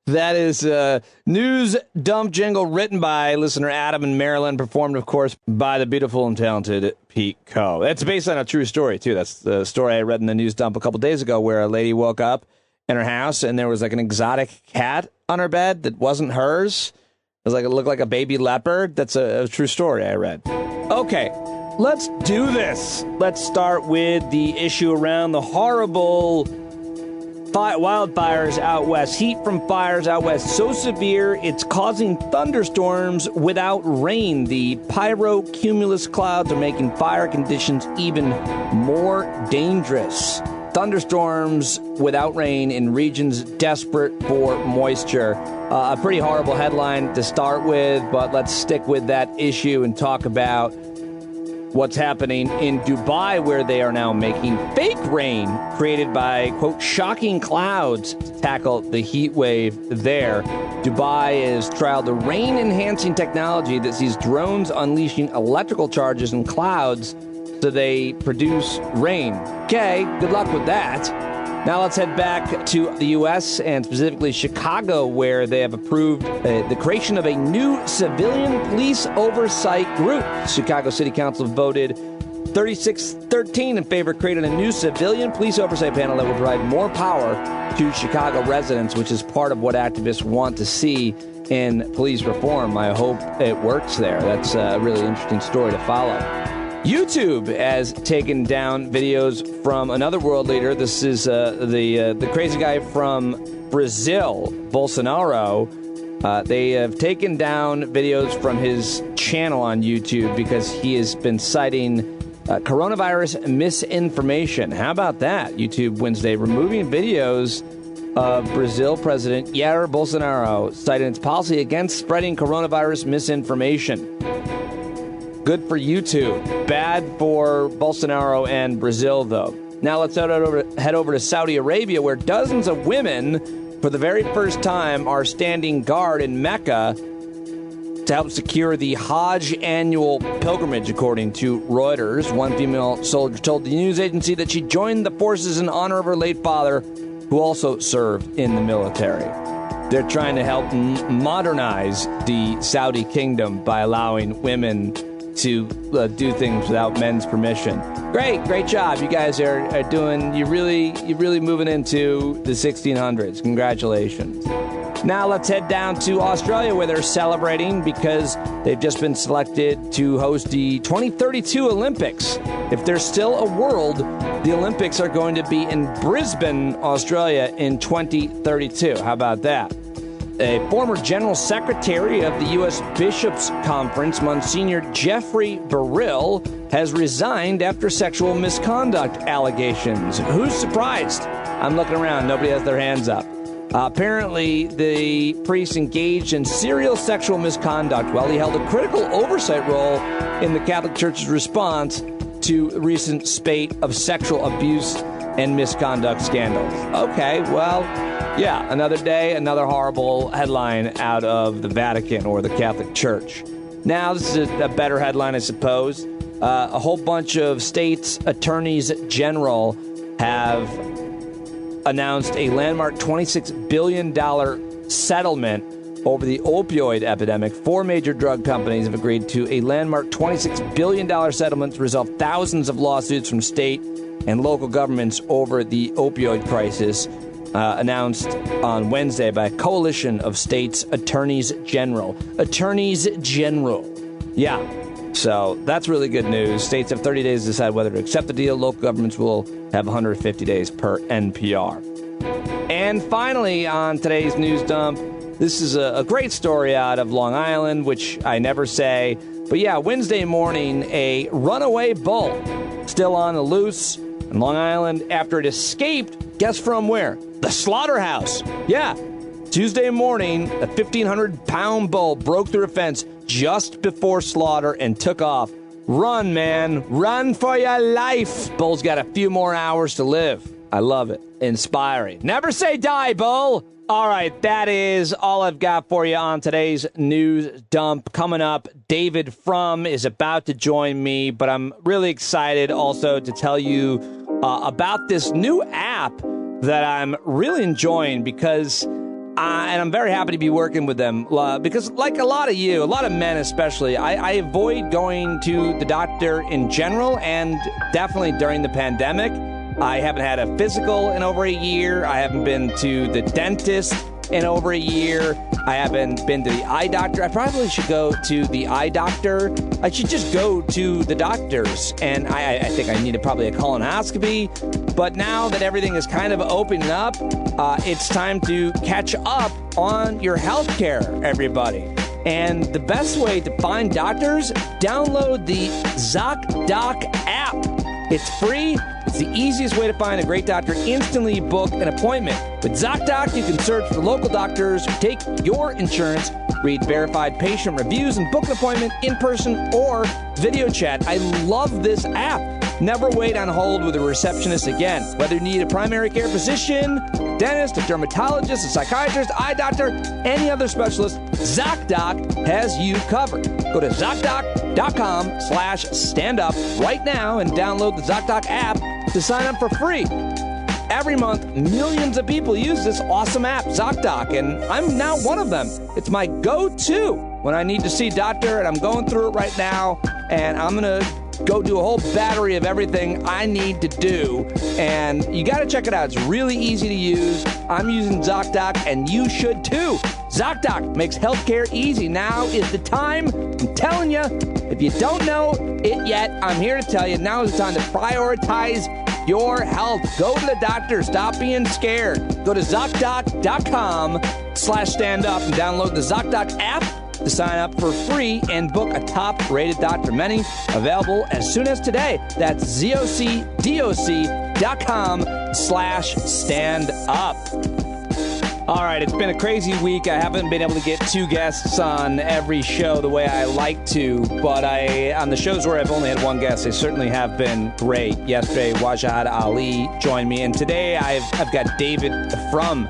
That is a news dump jingle written by listener Adam in Maryland, performed, of course, by the beautiful and talented Pete Coe. It's based on a true story, too. That's the story I read in the news dump a couple days ago, where a lady woke up in her house and there was like an exotic cat on her bed that wasn't hers. It looked like a baby leopard. That's a true story I read. Okay, let's do this. Let's start with the issue around the horrible wildfires out west. Heat from fires out west so severe it's causing thunderstorms without rain. The pyrocumulus clouds are making fire conditions even more dangerous. Thunderstorms without rain in regions desperate for moisture. A pretty horrible headline to start with, but let's stick with that issue and talk about what's happening in Dubai, where they are now making fake rain created by, quote, shocking clouds to tackle the heat wave there. Dubai has trialed the rain-enhancing technology that sees drones unleashing electrical charges in clouds so they produce rain. Okay, good luck with that. Now let's head back to the U.S. and specifically Chicago, where they have approved the creation of a new civilian police oversight group. Chicago City Council voted 36-13 in favor of creating a new civilian police oversight panel that will provide more power to Chicago residents, which is part of what activists want to see in police reform. I hope it works there. That's a really interesting story to follow. YouTube has taken down videos from another world leader. This is the crazy guy from Brazil, Bolsonaro. They have taken down videos from his channel on YouTube because he has been citing coronavirus misinformation. How about that? YouTube Wednesday removing videos of Brazil President Jair Bolsonaro citing its policy against spreading coronavirus misinformation. Good for YouTube. Bad for Bolsonaro and Brazil, though. Now let's head over to Saudi Arabia, where dozens of women, for the very first time, are standing guard in Mecca to help secure the Hajj annual pilgrimage, according to Reuters. One female soldier told the news agency that she joined the forces in honor of her late father, who also served in the military. They're trying to help modernize the Saudi kingdom by allowing women to do things without men's permission. Great job. You guys are doing, you're really moving into the 1600s. Congratulations. Now let's head down to Australia, where they're celebrating because they've just been selected to host the 2032 Olympics. If there's still a world, the Olympics are going to be in Brisbane, Australia in 2032. How about that? A former general secretary of the U.S. Bishops' Conference, Monsignor Jeffrey Burrill, has resigned after sexual misconduct allegations. Who's surprised? I'm looking around. Nobody has their hands up. Apparently, the priest engaged in serial sexual misconduct while he held a critical oversight role in the Catholic Church's response to a recent spate of sexual abuse and misconduct scandals. Okay, well, yeah, another day, another horrible headline out of the Vatican or the Catholic Church. Now, this is a better headline, I suppose. A whole bunch of states' attorneys general have announced a landmark $26 billion settlement over the opioid epidemic. 4 major drug companies have agreed to a landmark $26 billion settlement to resolve thousands of lawsuits from state and local governments over the opioid crisis, announced on Wednesday by a coalition of states' attorneys general. Attorneys general. Yeah. So that's really good news. States have 30 days to decide whether to accept the deal. Local governments will have 150 days per NPR. And finally, on today's news dump, this is a great story out of Long Island, which I never say. But yeah, Wednesday morning, a runaway bull still on the loose in Long Island after it escaped, guess from where? The slaughterhouse. Yeah. Tuesday morning, a 1,500-pound bull broke through a fence just before slaughter and took off. Run, man. Run for your life. Bull's got a few more hours to live. I love it. Inspiring. Never say die, bull. All right, that is all I've got for you on today's news dump. Coming up, David Frum is about to join me, but I'm really excited also to tell you about this new app that I'm really enjoying because and I'm very happy to be working with them because like a lot of you, a lot of men especially, I avoid going to the doctor in general, and definitely during the pandemic. I haven't had a physical in over a year. I haven't been to the dentist in over a year. I haven't been to the eye doctor. I probably should go to the eye doctor. I should just go to the doctors. And I think I need probably a colonoscopy. But now that everything is kind of opening up, it's time to catch up on your health care, everybody. And the best way to find doctors, download the ZocDoc app. It's free. It's the easiest way to find a great doctor. Instantly book an appointment. With ZocDoc, you can search for local doctors who take your insurance, read verified patient reviews, and book an appointment in person or video chat. I love this app. Never wait on hold with a receptionist again. Whether you need a primary care physician, dentist, a dermatologist, a psychiatrist, eye doctor, any other specialist, ZocDoc has you covered. Go to ZocDoc.com/standup right now and download the ZocDoc app to sign up for free. Every month, millions of people use this awesome app, ZocDoc, and I'm now one of them. It's my go-to when I need to see a doctor, and I'm going through it right now, and I'm going to go do a whole battery of everything I need to do, and you got to check it out. It's really easy to use. I'm using ZocDoc, and you should too. ZocDoc makes healthcare easy. Now is the time. I'm telling you, if you don't know it yet, I'm here to tell you, now is the time to prioritize your health. Go to the doctor. Stop being scared. Go to ZocDoc.com/standup and download the ZocDoc app to sign up for free and book a top-rated doctor. Many available as soon as today. That's ZocDoc.com/standup. All right, it's been a crazy week. I haven't been able to get two guests on every show the way I like to, but on the shows where I've only had one guest, they certainly have been great. Yesterday, Wajid Ali joined me, and today I've got David Frum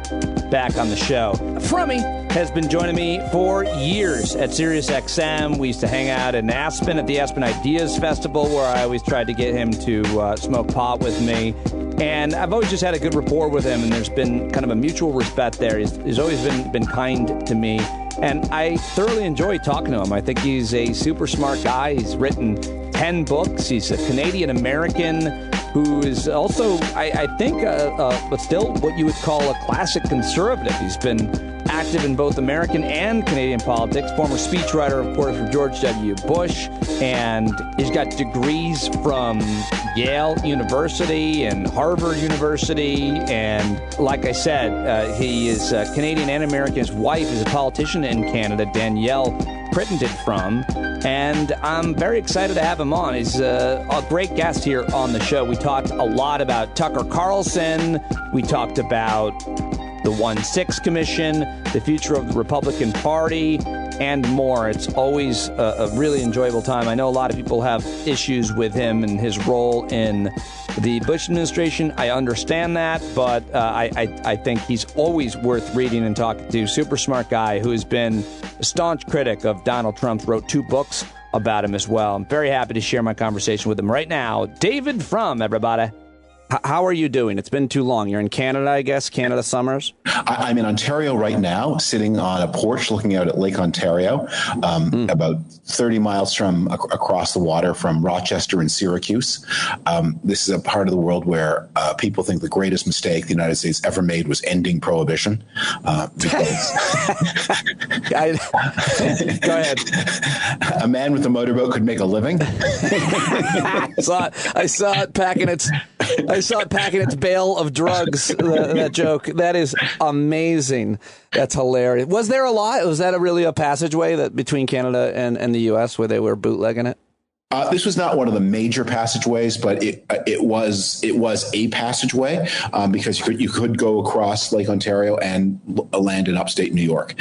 back on the show. Frummy has been joining me for years at SiriusXM. We used to hang out in Aspen at the Aspen Ideas Festival, where I always tried to get him to smoke pot with me. And I've always just had a good rapport with him, and there's been kind of a mutual respect there. He's always been kind to me, and I thoroughly enjoy talking to him. I think he's a super smart guy. He's written 10 books. He's a Canadian-American who is also, I think, but still what you would call a classic conservative. He's been active in both American and Canadian politics, former speechwriter, of course, for George W. Bush, and he's got degrees from Yale University and Harvard University, and like I said, he is Canadian and American. His wife is a politician in Canada, Danielle Crittenden Frum, and I'm very excited to have him on. He's a great guest here on the show. We talked a lot about Tucker Carlson. We talked about the 1-6 Commission, the future of the Republican Party, and more. It's always a really enjoyable time. I know a lot of people have issues with him and his role in the Bush administration. I understand that, but I think he's always worth reading and talking to. Super smart guy who has been a staunch critic of Donald Trump, wrote 2 books about him as well. I'm very happy to share my conversation with him right now. David Frum, everybody. How are you doing? It's been too long. You're in Canada, I guess, Canada summers? I'm in Ontario right now, sitting on a porch looking out at Lake Ontario, about 30 miles from across the water from Rochester and Syracuse. This is a part of the world where people think the greatest mistake the United States ever made was ending prohibition. Because Go ahead. A man with a motorboat could make a living. I saw it packing its bale of drugs. That joke. That is amazing. That's hilarious. Was there a lot? Was that really a passageway that between Canada and the U.S. where they were bootlegging it? This was not one of the major passageways, but it was a passageway because you could go across Lake Ontario and land in upstate New York.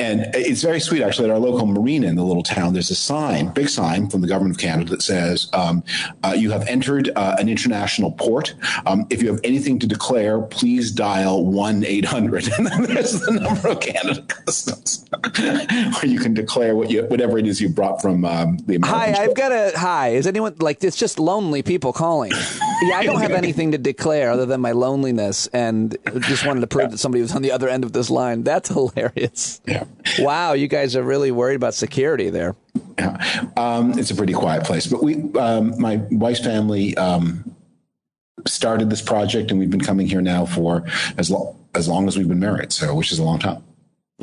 And it's very sweet, actually. At our local marina in the little town, there's a big sign from the government of Canada that says, you have entered an international port. If you have anything to declare, please dial 1-800. And then there's the number of Canada Customs where you can declare whatever it is you brought from the American. Is anyone it's just lonely people calling. Yeah, I don't have anything to declare other than my loneliness, and just wanted to prove that somebody was on the other end of this line. That's hilarious. Yeah. Wow, you guys are really worried about security there. Yeah. It's a pretty quiet place, but my wife's family started this project, and we've been coming here now for as long as we've been married, which is a long time.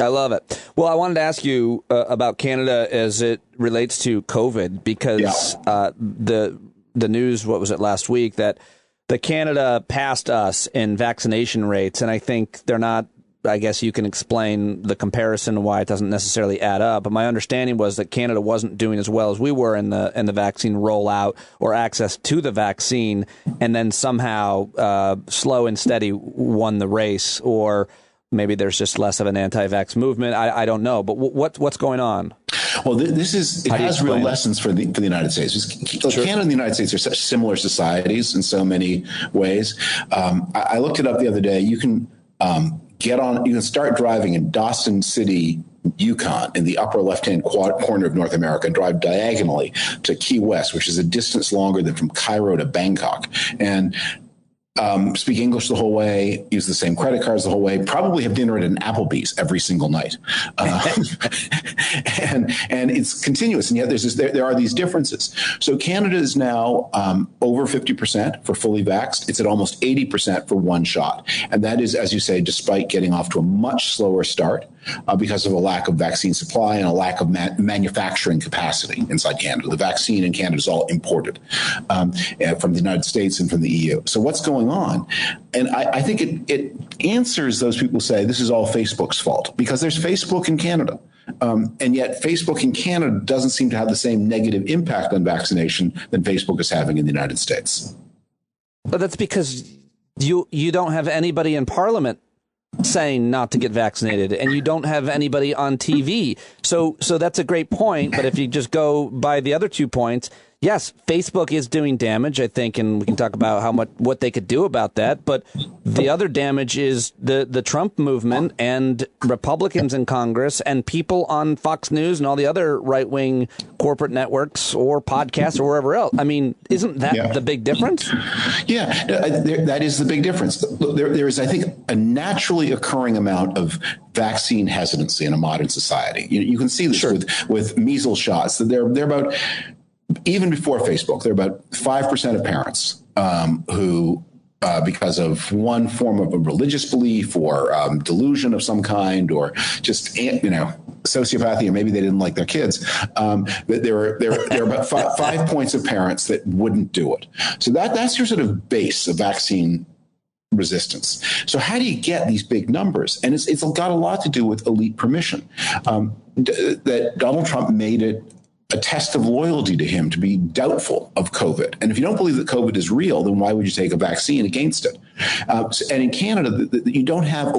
I love it. Well, I wanted to ask you about Canada as it relates to COVID, because the news, what was it, last week, that the Canada passed us in vaccination rates, and I think they're not, I guess you can explain the comparison and why it doesn't necessarily add up. But my understanding was that Canada wasn't doing as well as we were in the vaccine rollout or access to the vaccine, and then somehow slow and steady won the race, or maybe there's just less of an anti-vax movement. I don't know. But what's going on? Well, it has real lessons for the United States. Canada and the United States are such similar societies in so many ways. I looked it up the other day. You can you can start driving in Dawson City, Yukon, in the upper left-hand corner of North America, and drive diagonally to Key West, which is a distance longer than from Cairo to Bangkok. And speak English the whole way, use the same credit cards the whole way, probably have dinner at an Applebee's every single night. And it's continuous. And yet there are these differences. So Canada is now over 50% for fully vaxxed. It's at almost 80% for one shot. And that is, as you say, despite getting off to a much slower start because of a lack of vaccine supply and a lack of manufacturing capacity inside Canada. The vaccine in Canada is all imported from the United States and from the EU. So what's going on? And I think it answers those people who say this is all Facebook's fault, because there's Facebook in Canada. And yet Facebook in Canada doesn't seem to have the same negative impact on vaccination than Facebook is having in the United States. But that's because you don't have anybody in Parliament saying not to get vaccinated, and you don't have anybody on TV. So that's a great point. But if you just go by the other 2 points, yes, Facebook is doing damage, I think, and we can talk about what they could do about that. But the other damage is the Trump movement and Republicans in Congress and people on Fox News and all the other right-wing corporate networks or podcasts or wherever else. I mean, isn't that the big difference? Yeah, that is the big difference. There is, I think, a naturally occurring amount of vaccine hesitancy in a modern society. You can see this with measles shots. They're about, even before Facebook, there are about 5% of parents who, because of one form of a religious belief or delusion of some kind, or just, sociopathy, or maybe they didn't like their kids, there are about 5 points of parents that wouldn't do it. So that's your sort of base of vaccine resistance. So how do you get these big numbers? And it's got a lot to do with elite permission. That Donald Trump made it a test of loyalty to him to be doubtful of COVID. And if you don't believe that COVID is real, then why would you take a vaccine against it? And in Canada, you don't have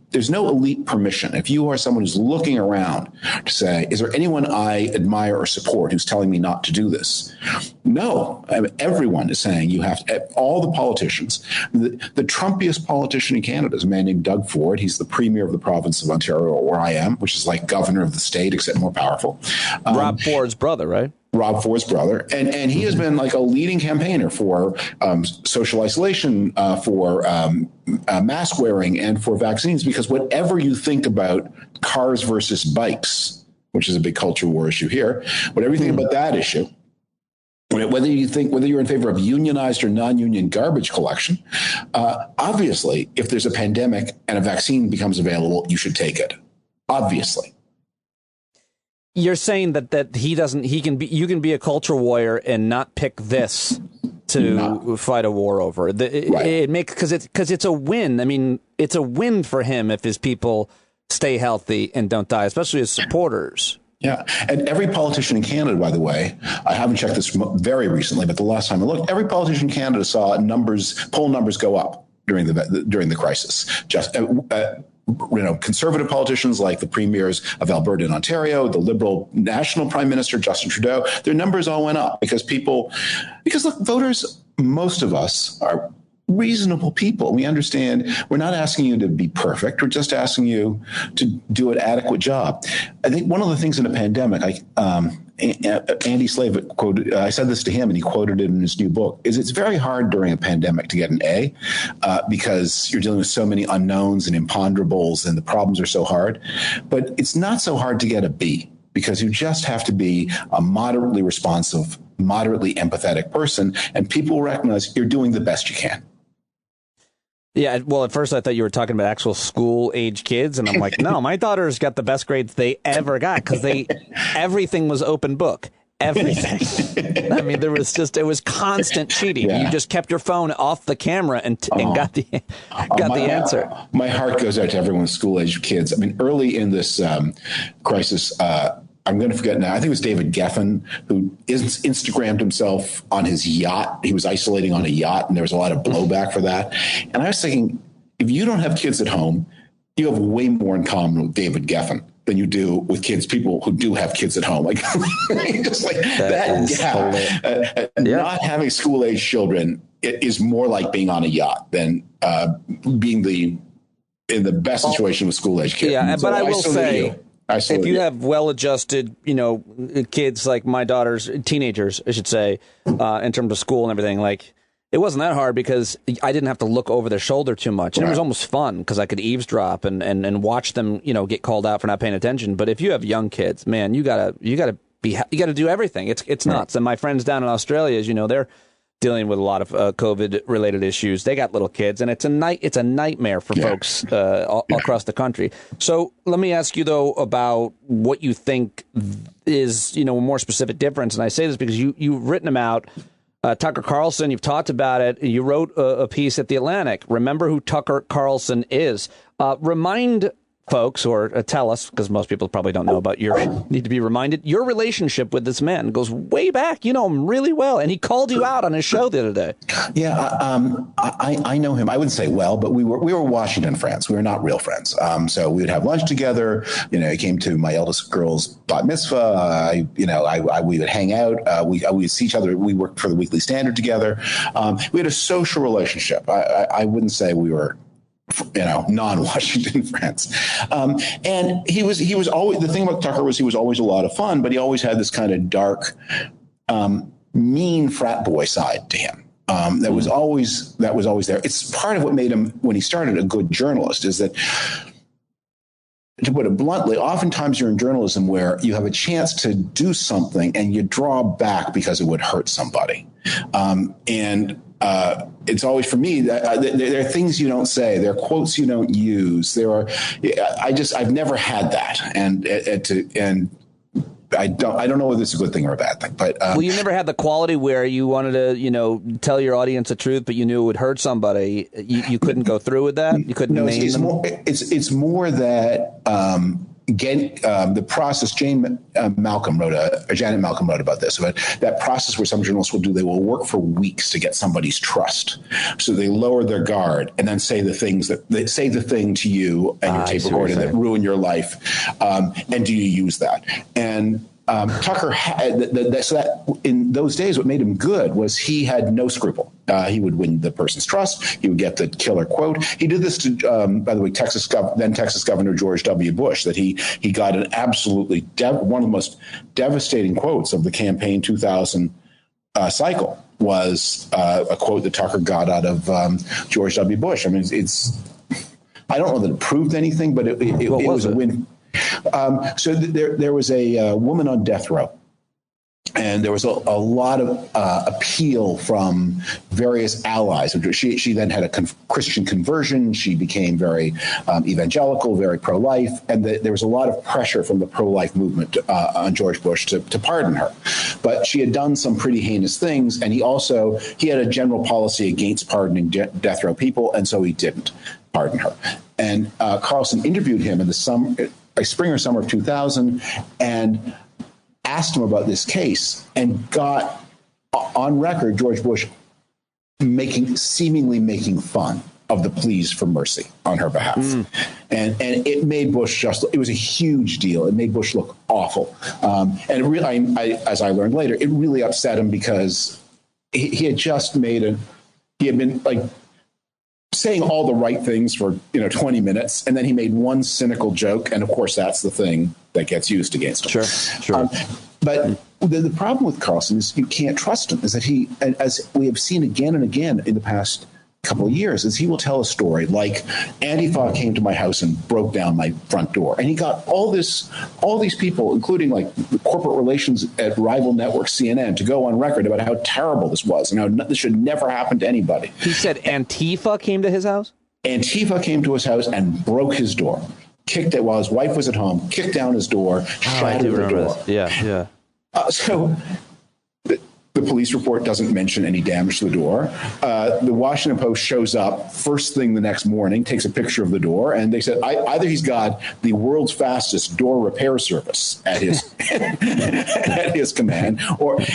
there's no elite permission. If you are someone who's looking around to say, is there anyone I admire or support who's telling me not to do this? No, everyone is saying you have to, all the politicians. The Trumpiest politician in Canada is a man named Doug Ford. He's the premier of the province of Ontario, where I am, which is like governor of the state, except more powerful. Rob Ford's brother, right? Rob Ford's brother. And he has been like a leading campaigner for social isolation, for mask wearing, and for vaccines, because whatever you think about cars versus bikes, which is a big culture war issue here, whatever you think about that issue, whether you're in favor of unionized or non-union garbage collection, obviously, if there's a pandemic and a vaccine becomes available, you should take it. Obviously. You're saying that you can be a culture warrior and not pick this to fight a war over. It makes because it's a win. I mean, it's a win for him if his people stay healthy and don't die, especially his supporters. Yeah. And every politician in Canada, by the way, I haven't checked this very recently, but the last time I looked, every politician in Canada saw poll numbers go up during the crisis. Conservative politicians like the premiers of Alberta and Ontario, the Liberal national prime minister, Justin Trudeau, their numbers all went up because look, voters, most of us are reasonable people. We understand we're not asking you to be perfect. We're just asking you to do an adequate job. I think one of the things in a pandemic, Andy Slave quoted, I said this to him and he quoted it in his new book, is it's very hard during a pandemic to get an A because you're dealing with so many unknowns and imponderables and the problems are so hard. But it's not so hard to get a B because you just have to be a moderately responsive, moderately empathetic person, and people recognize you're doing the best you can. Yeah, well, at first I thought you were talking about actual school-age kids, and I'm like, no, my daughter's got the best grades they ever got because everything was open book. Everything. I mean, it was constant cheating. Yeah. You just kept your phone off the camera and got the answer. My heart goes out to everyone's school-age kids. I mean, early in this crisis, I'm going to forget now. I think it was David Geffen who Instagrammed himself on his yacht. He was isolating on a yacht, and there was a lot of blowback for that. And I was thinking, if you don't have kids at home, you have way more in common with David Geffen than you do with people who do have kids at home. Like, just like that gap. Not having school-age children, it is more like being on a yacht than being in the best situation with school-age kids. Yeah, so but I will say, if you have well-adjusted, kids like my daughter's, teenagers, I should say, in terms of school and everything, like, it wasn't that hard because I didn't have to look over their shoulder too much. And it was almost fun because I could eavesdrop and watch them, get called out for not paying attention. But if you have young kids, man, you gotta do everything. It's nuts. And my friends down in Australia, as you know, they're dealing with a lot of COVID-related issues. They got little kids, and it's a nightmare for folks all across the country. So let me ask you, though, about what you think is, a more specific difference. And I say this because you've written about Tucker Carlson. You've talked about it. You wrote a piece at The Atlantic. Remember who Tucker Carlson is. Remind folks, or tell us, because most people probably don't know about need to be reminded, your relationship with this man goes way back. You know him really well, and he called you out on his show the other day. Yeah, I know him. I wouldn't say well, but we were Washington friends. We were not real friends. So we would have lunch together. You know, he came to my eldest girl's bat mitzvah. We would hang out. We would see each other. We worked for the Weekly Standard together. We had a social relationship. I wouldn't say we were, non-Washington friends. And he was always, the thing about Tucker was he was always a lot of fun, but he always had this kind of dark, mean frat boy side to him. That was always there. It's part of what made him, when he started, a good journalist, is that, to put it bluntly, oftentimes you're in journalism where you have a chance to do something and you draw back because it would hurt somebody. It's always, for me, that there are things you don't say, there are quotes you don't use. I've never had that, and I don't know whether it's a good thing or a bad thing. But well, you never had the quality where you wanted to, tell your audience the truth, but you knew it would hurt somebody. You couldn't go through with that. You couldn't name them. It's more that the process. Janet Malcolm wrote about this. But that process where some journalists will do, they will work for weeks to get somebody's trust. So they lower their guard and then say the thing to you and your tape recorder that ruin your life. And do you use that? And Tucker had so that in those days, what made him good was he had no scruple. He would win the person's trust. He would get the killer quote. He did this to, by the way, then Texas Governor George W. Bush, that he got an absolutely one of the most devastating quotes of the campaign 2000 cycle was a quote that Tucker got out of George W. Bush. I mean, I don't know that it proved anything, but it was a win. So there was a woman on death row, and there was a lot of appeal from various allies. She then had a Christian conversion. She became very evangelical, very pro-life, and there was a lot of pressure from the pro-life movement on George Bush to pardon her. But she had done some pretty heinous things, and he had a general policy against pardoning death row people, and so he didn't pardon her. And Carlson interviewed him in the spring or summer of 2000 and asked him about this case, and got on record George Bush seemingly making fun of the pleas for mercy on her behalf. And it made Bush it was a huge deal. It made Bush look awful. And it really, as I learned later, it really upset him because he had just he had been like saying all the right things for 20 minutes, and then he made one cynical joke, and of course that's the thing that gets used against him. Sure. But the problem with Carlson is you can't trust him. Is that he, as we have seen again and again in the past couple of years, is he will tell a story like Antifa came to my house and broke down my front door, and he got all these people, including like the corporate relations at rival network CNN, to go on record about how terrible this was and how this should never happen to anybody. He said Antifa came to his house? Antifa came to his house and broke his door, kicked it while his wife was at home, kicked down his door, shattered the door. Yeah. So the police report doesn't mention any damage to the door. The Washington Post shows up first thing the next morning, takes a picture of the door, and they said either he's got the world's fastest door repair service at his at his command,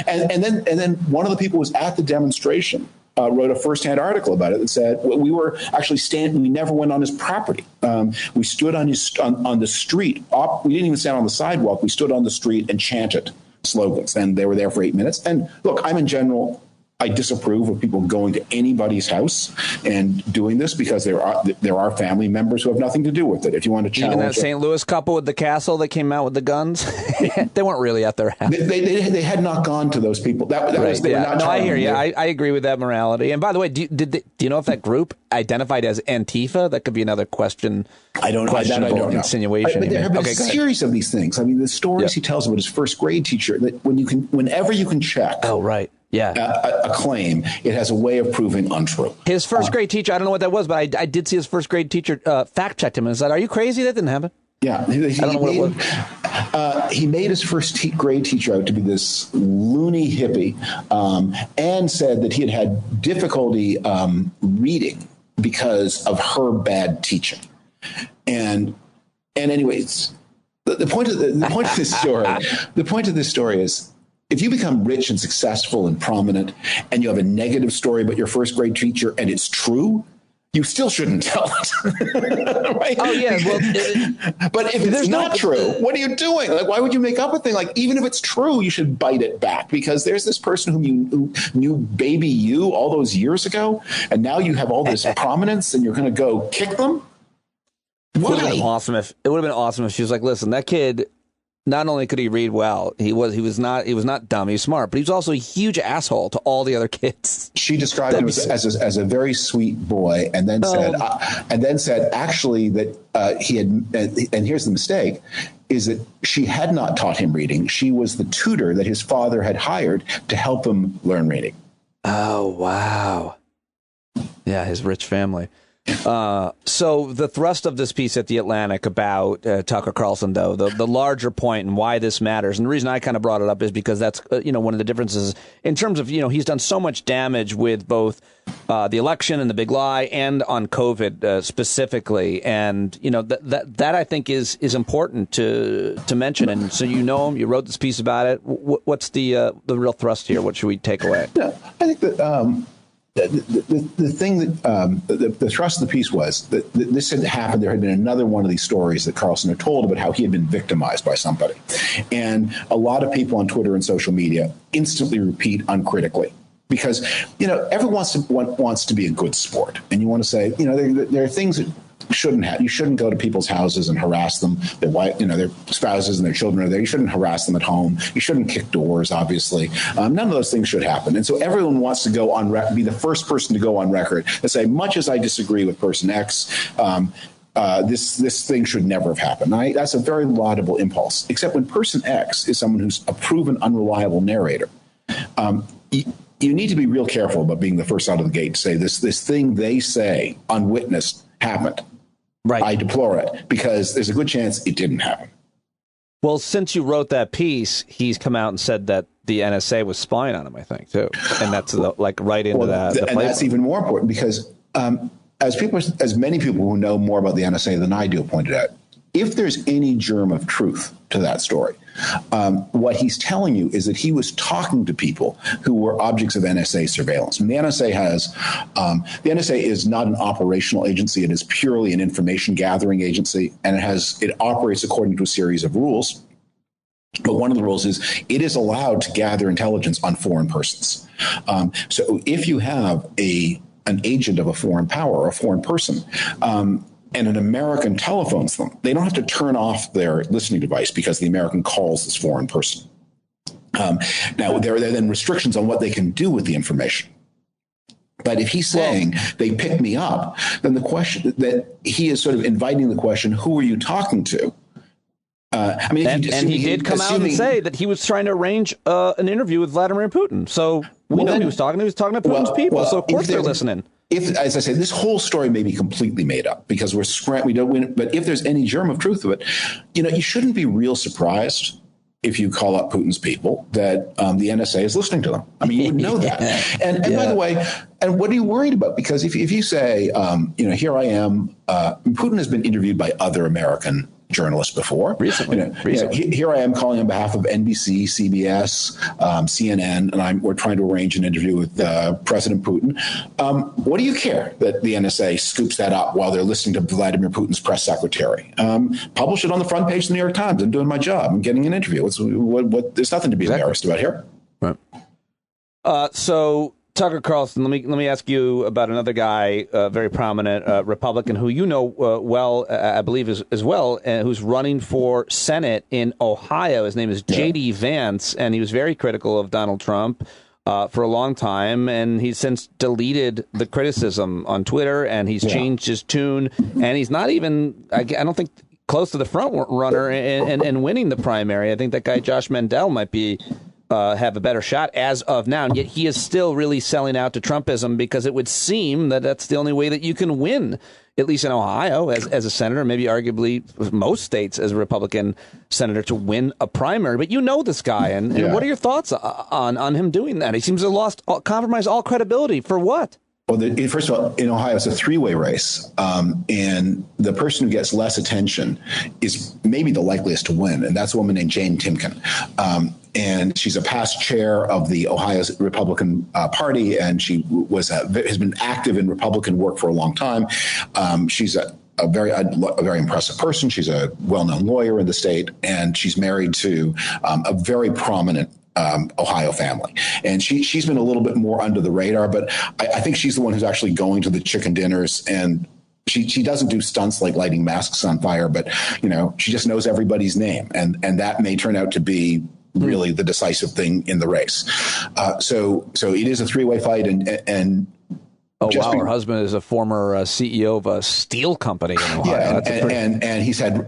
and then one of the people who was at the demonstration wrote a first-hand article about it that said we were actually we never went on his property. We stood on the street. We didn't even stand on the sidewalk. We stood on the street and chanted slogans, and they were there for 8 minutes. And look, in general, I disapprove of people going to anybody's house and doing this, because there are family members who have nothing to do with it. If you want to challenge even that St. Louis couple with the castle that came out with the guns, they weren't really at their house. They had not gone to those people. I hear you. I agree with that morality. And by the way, do you know if that group identified as Antifa? That could be another question. I don't know. Insinuation. But there have been a series of these things. I mean, the stories he tells about his first grade teacher, that whenever you can check. Oh, right. Yeah, a claim, it has a way of proving untrue. His first grade teacher, I don't know what that was, but I did see his first grade teacher fact checked him and said, "Are you crazy? That didn't happen." Yeah, I don't know what it was. He made his first grade teacher out to be this loony hippie, and said that he had difficulty reading because of her bad teaching. And And anyways, the point of this story is, if you become rich and successful and prominent and you have a negative story about your first grade teacher and it's true, you still shouldn't tell it. Right? Oh, yeah. Well, but if it's not true, what are you doing? Like, why would you make up a thing? Like, even if it's true, you should bite it back, because there's this person who knew baby you all those years ago, and now you have all this prominence and you're going to go kick them? It would have been awesome if she was like, listen, that kid, not only could he read well, he was not dumb, he was smart, but he was also a huge asshole to all the other kids. She described him as a very sweet boy, and then said actually that he had, and here's the mistake, is that she had not taught him reading. She was the tutor that his father had hired to help him learn reading. Oh, wow. Yeah, his rich family. So the thrust of this piece at The Atlantic about Tucker Carlson, though, the larger point and why this matters, and the reason I kind of brought it up is because that's, one of the differences in terms of, he's done so much damage with both the election and the big lie and on COVID specifically. And, that I think is important to mention. And so, him, you wrote this piece about it. What's the real thrust here? What should we take away? Yeah, I think that the thing that the thrust of the piece was that this had happened. There had been another one of these stories that Carlson had told about how he had been victimized by somebody. And a lot of people on Twitter and social media instantly repeat uncritically, because, everyone wants to be a good sport. And you want to say, there are things that you shouldn't go to people's houses and harass them. Their wife, their spouses and their children are there. You shouldn't harass them at home. You shouldn't kick doors, obviously. None of those things should happen. And so everyone wants to go on be the first person to go on record and say, much as I disagree with person X, this thing should never have happened. That's a very laudable impulse, except when person X is someone who's a proven unreliable narrator. You need to be real careful about being the first out of the gate to say this thing they say unwitnessed happened. Right. I deplore it, because there's a good chance it didn't happen. Well, since you wrote that piece, he's come out and said that the NSA was spying on him, I think, too. And that's right into that. And that's even more important, because as many people who know more about the NSA than I do pointed out, if there's any germ of truth to that story, what he's telling you is that he was talking to people who were objects of NSA surveillance. And the NSA is not an operational agency. It is purely an information gathering agency, and it operates according to a series of rules. But one of the rules is it is allowed to gather intelligence on foreign persons. So if you have an agent of a foreign power or a foreign person, and an American telephones them, they don't have to turn off their listening device because the American calls this foreign person. Now, there are then restrictions on what they can do with the information. But if he's saying they picked me up, then the question that he is sort of inviting the question, who are you talking to? He did come out and say that he was trying to arrange an interview with Vladimir Putin. So we know he was talking to Putin's people. So of course they're listening. As I say, this whole story may be completely made up because we don't win. But if there's any germ of truth to it, you shouldn't be real surprised if you call up Putin's people that the NSA is listening to them. I mean, you would know that. And by the way, and what are you worried about? Because if you say, here I am, Putin has been interviewed by other American journalists before. Recently. Here I am calling on behalf of NBC, CBS, CNN, and we're trying to arrange an interview with President Putin. What do you care that the NSA scoops that up while they're listening to Vladimir Putin's press secretary? Publish it on the front page of the New York Times. I'm doing my job. I'm getting an interview. There's nothing to be embarrassed about here. Right. So Tucker Carlson, let me ask you about another guy, very prominent Republican who well, I believe as well, who's running for Senate in Ohio. His name is J.D. Vance, and he was very critical of Donald Trump for a long time, and he's since deleted the criticism on Twitter, and he's changed his tune, and he's not even, I don't think, close to the front runner and winning the primary. I think that guy Josh Mandel might be have a better shot as of now, and yet he is still really selling out to Trumpism because it would seem that that's the only way that you can win, at least in Ohio, as a senator, maybe arguably most states as a Republican senator, to win a primary. But you know this guy, and what are your thoughts on him doing that? He seems to have compromised all credibility. For what? Well, first of all, in Ohio, it's a three-way race, and the person who gets less attention is maybe the likeliest to win, and that's a woman named Jane Timken. And she's a past chair of the Ohio Republican Party, and she has been active in Republican work for a long time. She's a very impressive person. She's a well-known lawyer in the state, and she's married to a very prominent Ohio family. And she's been a little bit more under the radar, but I think she's the one who's actually going to the chicken dinners, and she doesn't do stunts like lighting masks on fire, but she just knows everybody's name, and that may turn out to be really the decisive thing in the race. So it is a three-way fight, and oh, wow. Her husband is a former CEO of a steel company in Ohio. Yeah, and he's had,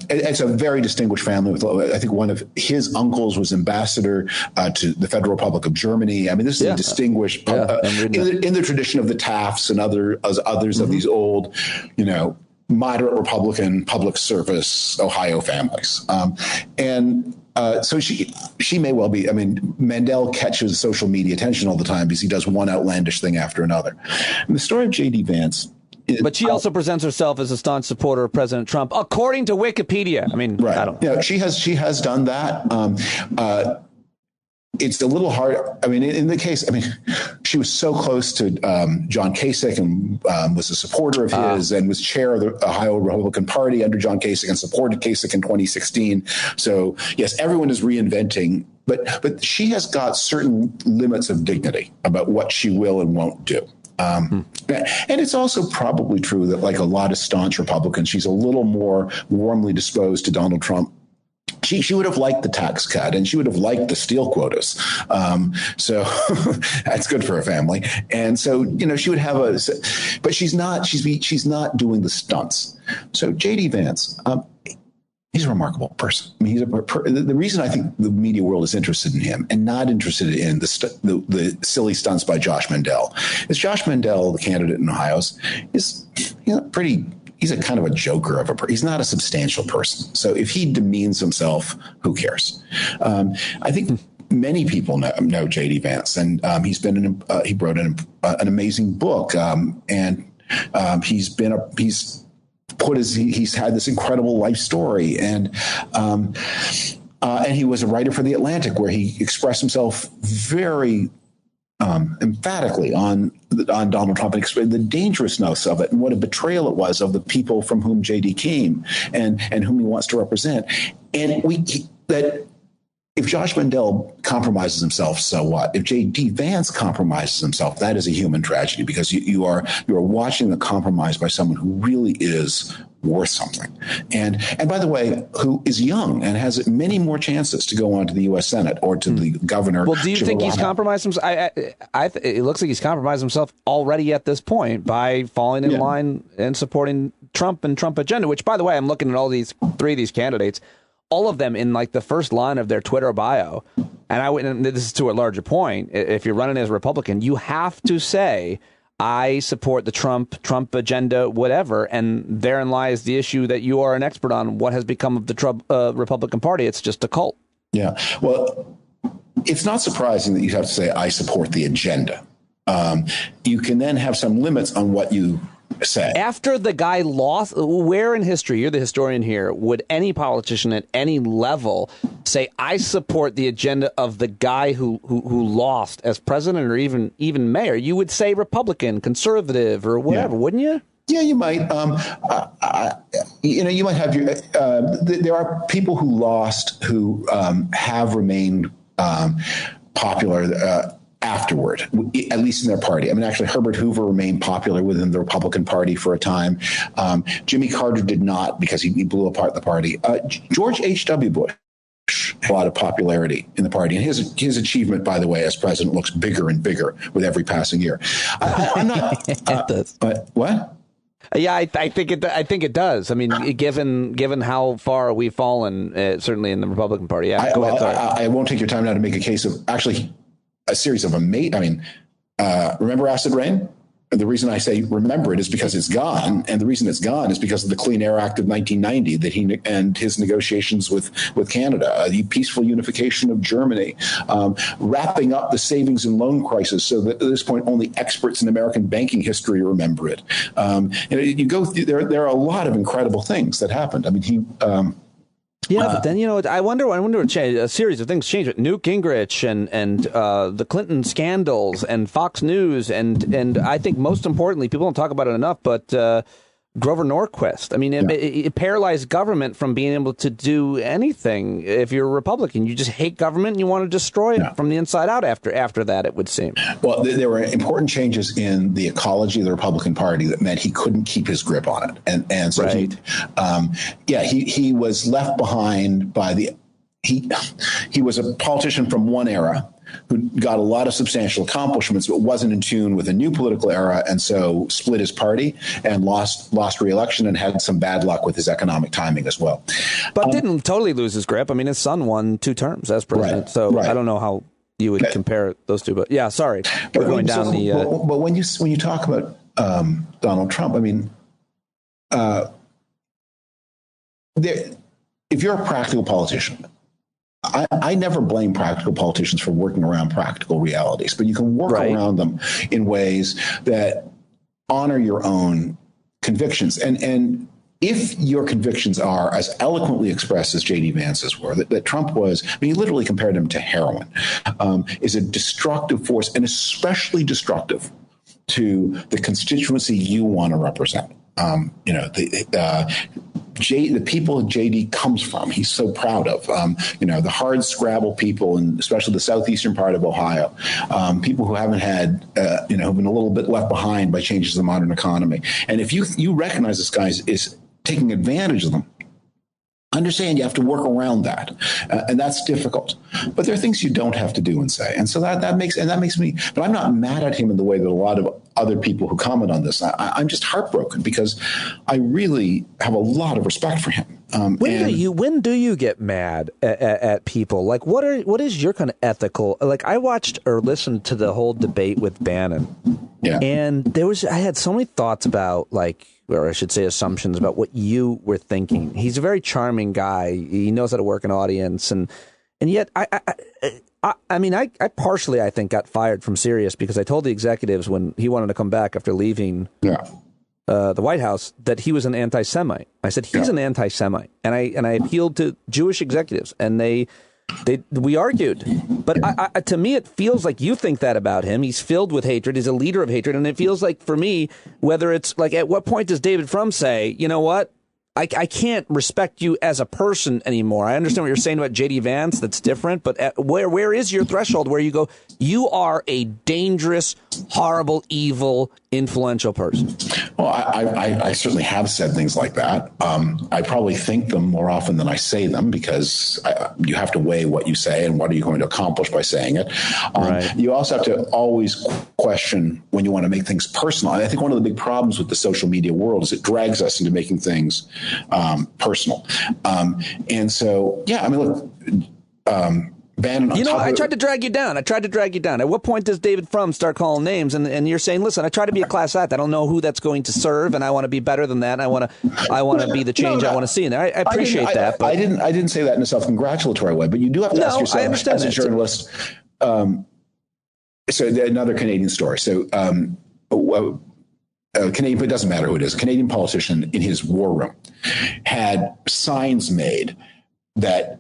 it's a very distinguished family. I think one of his uncles was ambassador to the Federal Republic of Germany. I mean, this is a distinguished, in the tradition of the Tafts and others of these old, moderate Republican public service Ohio families. So she may well be. I mean, Mandel catches social media attention all the time because he does one outlandish thing after another. And the story of J.D. Vance. But she also presents herself as a staunch supporter of President Trump, according to Wikipedia. I mean, right. I don't. Yeah, she has done that. It's a little hard. I mean, in the case, she was so close to John Kasich and was a supporter of his and was chair of the Ohio Republican Party under John Kasich and supported Kasich in 2016. So, yes, everyone is reinventing, but she has got certain limits of dignity about what she will and won't do. And it's also probably true that, like a lot of staunch Republicans, she's a little more warmly disposed to Donald Trump. She would have liked the tax cut, and she would have liked the steel quotas. So that's good for her family. And so, she would have but she's not doing the stunts. So J.D. Vance, he's a remarkable person. I mean, the reason I think the media world is interested in him and not interested in the silly stunts by Josh Mandel is Josh Mandel, the candidate in Ohio, is he's a kind of a joker he's not a substantial person. So if he demeans himself, who cares? I think many people know J.D. Vance, and he wrote an amazing book, and he's had this incredible life story, and he was a writer for The Atlantic, where he expressed himself very emphatically on Donald Trump and explained the dangerousness of it and what a betrayal it was of the people from whom JD came and whom he wants to represent. And that if Josh Mandel compromises himself, so what? If J.D. Vance compromises himself, that is a human tragedy, because you are watching the compromise by someone who really is worth something. And by the way, who is young and has many more chances to go on to the U.S. Senate or to the governor. Well, do you think he's compromised himself? It looks like he's compromised himself already at this point by falling in line and supporting Trump and Trump agenda, which, by the way, I'm looking at all three of these candidates, all of them in like the first line of their Twitter bio. And this is to a larger point. If you're running as a Republican, you have to say, I support the Trump agenda, whatever. And therein lies the issue that you are an expert on. What has become of the Trump Republican Party? It's just a cult. Yeah. Well, it's not surprising that you have to say, I support the agenda. You can then have some limits on what you say. After the guy lost, where in history, you're the historian here, would any politician at any level say, I support the agenda of the guy who lost as president or even mayor? You would say Republican, conservative, or whatever, wouldn't you? Yeah, you might. You might have your. There are people who lost who have remained popular afterward, at least in their party. I mean, actually, Herbert Hoover remained popular within the Republican Party for a time. Jimmy Carter did not, because he blew apart the party. George H.W. Bush, a lot of popularity in the party, and his achievement, by the way, as president, looks bigger and bigger with every passing year. I'm not. It does. What? Yeah, I think it does. I mean, given how far we've fallen, certainly in the Republican Party. Yeah, go ahead. I won't take your time now to make a case of actually a series of remember Acid Rain? the reason I say remember it is because it's gone. And the reason it's gone is because of the Clean Air Act of 1990 that he and his negotiations with Canada, the peaceful unification of Germany, wrapping up the savings and loan crisis so that at this point only experts in American banking history remember it. You go through, there are a lot of incredible things that happened. I mean, he... but then, I wonder what changed. A series of things changed with Newt Gingrich and the Clinton scandals and Fox News. And I think most importantly, people don't talk about it enough, but Grover Norquist. I mean, it paralyzed government from being able to do anything. If you're a Republican, you just hate government and you want to destroy it from the inside out after that, it would seem. Well, there were important changes in the ecology of the Republican Party that meant he couldn't keep his grip on it. And so he was left behind by he was a politician from one era who got a lot of substantial accomplishments, but wasn't in tune with a new political era, and so split his party and lost re-election and had some bad luck with his economic timing as well. But didn't totally lose his grip. I mean, his son won 2 terms as president, so I don't know how you would compare those two. But yeah, sorry, we're going down the. But when you talk about Donald Trump, I mean, if you're a practical politician. I never blame practical politicians for working around practical realities, but you can work around them in ways that honor your own convictions. And if your convictions are as eloquently expressed as J.D. Vance's were, that Trump was, I mean, he literally compared him to heroin, is a destructive force, and especially destructive to the constituency you want to represent. The people JD comes from, he's so proud of, the hard scrabble people, and especially the southeastern part of Ohio, people who haven't had, who've been a little bit left behind by changes in the modern economy. And if you recognize this guy is taking advantage of them, understand you have to work around that, and that's difficult. But there are things you don't have to do and say, and so that makes me. But I'm not mad at him in the way that a lot of other people who comment on this. I'm just heartbroken because I really have a lot of respect for him. When do you get mad at people? Like, what is your kind of ethical? Like, I watched or listened to the whole debate with Bannon, and I had so many thoughts about, like, or I should say assumptions about what you were thinking. He's a very charming guy. He knows how to work an audience, and yet I mean, I partially, I think, got fired from Sirius because I told the executives when he wanted to come back after leaving the White House that he was an anti-Semite. I said, he's an anti-Semite. And I appealed to Jewish executives, and we argued. But to me, it feels like you think that about him. He's filled with hatred. He's a leader of hatred. And it feels like, for me, whether it's like, at what point does David Frum say, you know what? I can't respect you as a person anymore. I understand what you're saying about J.D. Vance. That's different. But where is your threshold where you go, you are a dangerous, horrible, evil, influential person? Well, I certainly have said things like that. I probably think them more often than I say them because you have to weigh what you say and what are you going to accomplish by saying it. You also have to always question when you want to make things personal. And I think one of the big problems with the social media world is it drags us into making things personal. And so, I mean, look, Bannon. I tried to drag you down. At what point does David Frum start calling names? And you're saying, listen, I try to be a class act. I don't know who that's going to serve, and I want to be better than that. I want to be the change I want to see in there. I appreciate that. But I didn't say that in a self-congratulatory way. But you do have to ask yourself, as a journalist. So another Canadian story. So Canadian, but it doesn't matter who it is. A Canadian politician in his war room had signs made that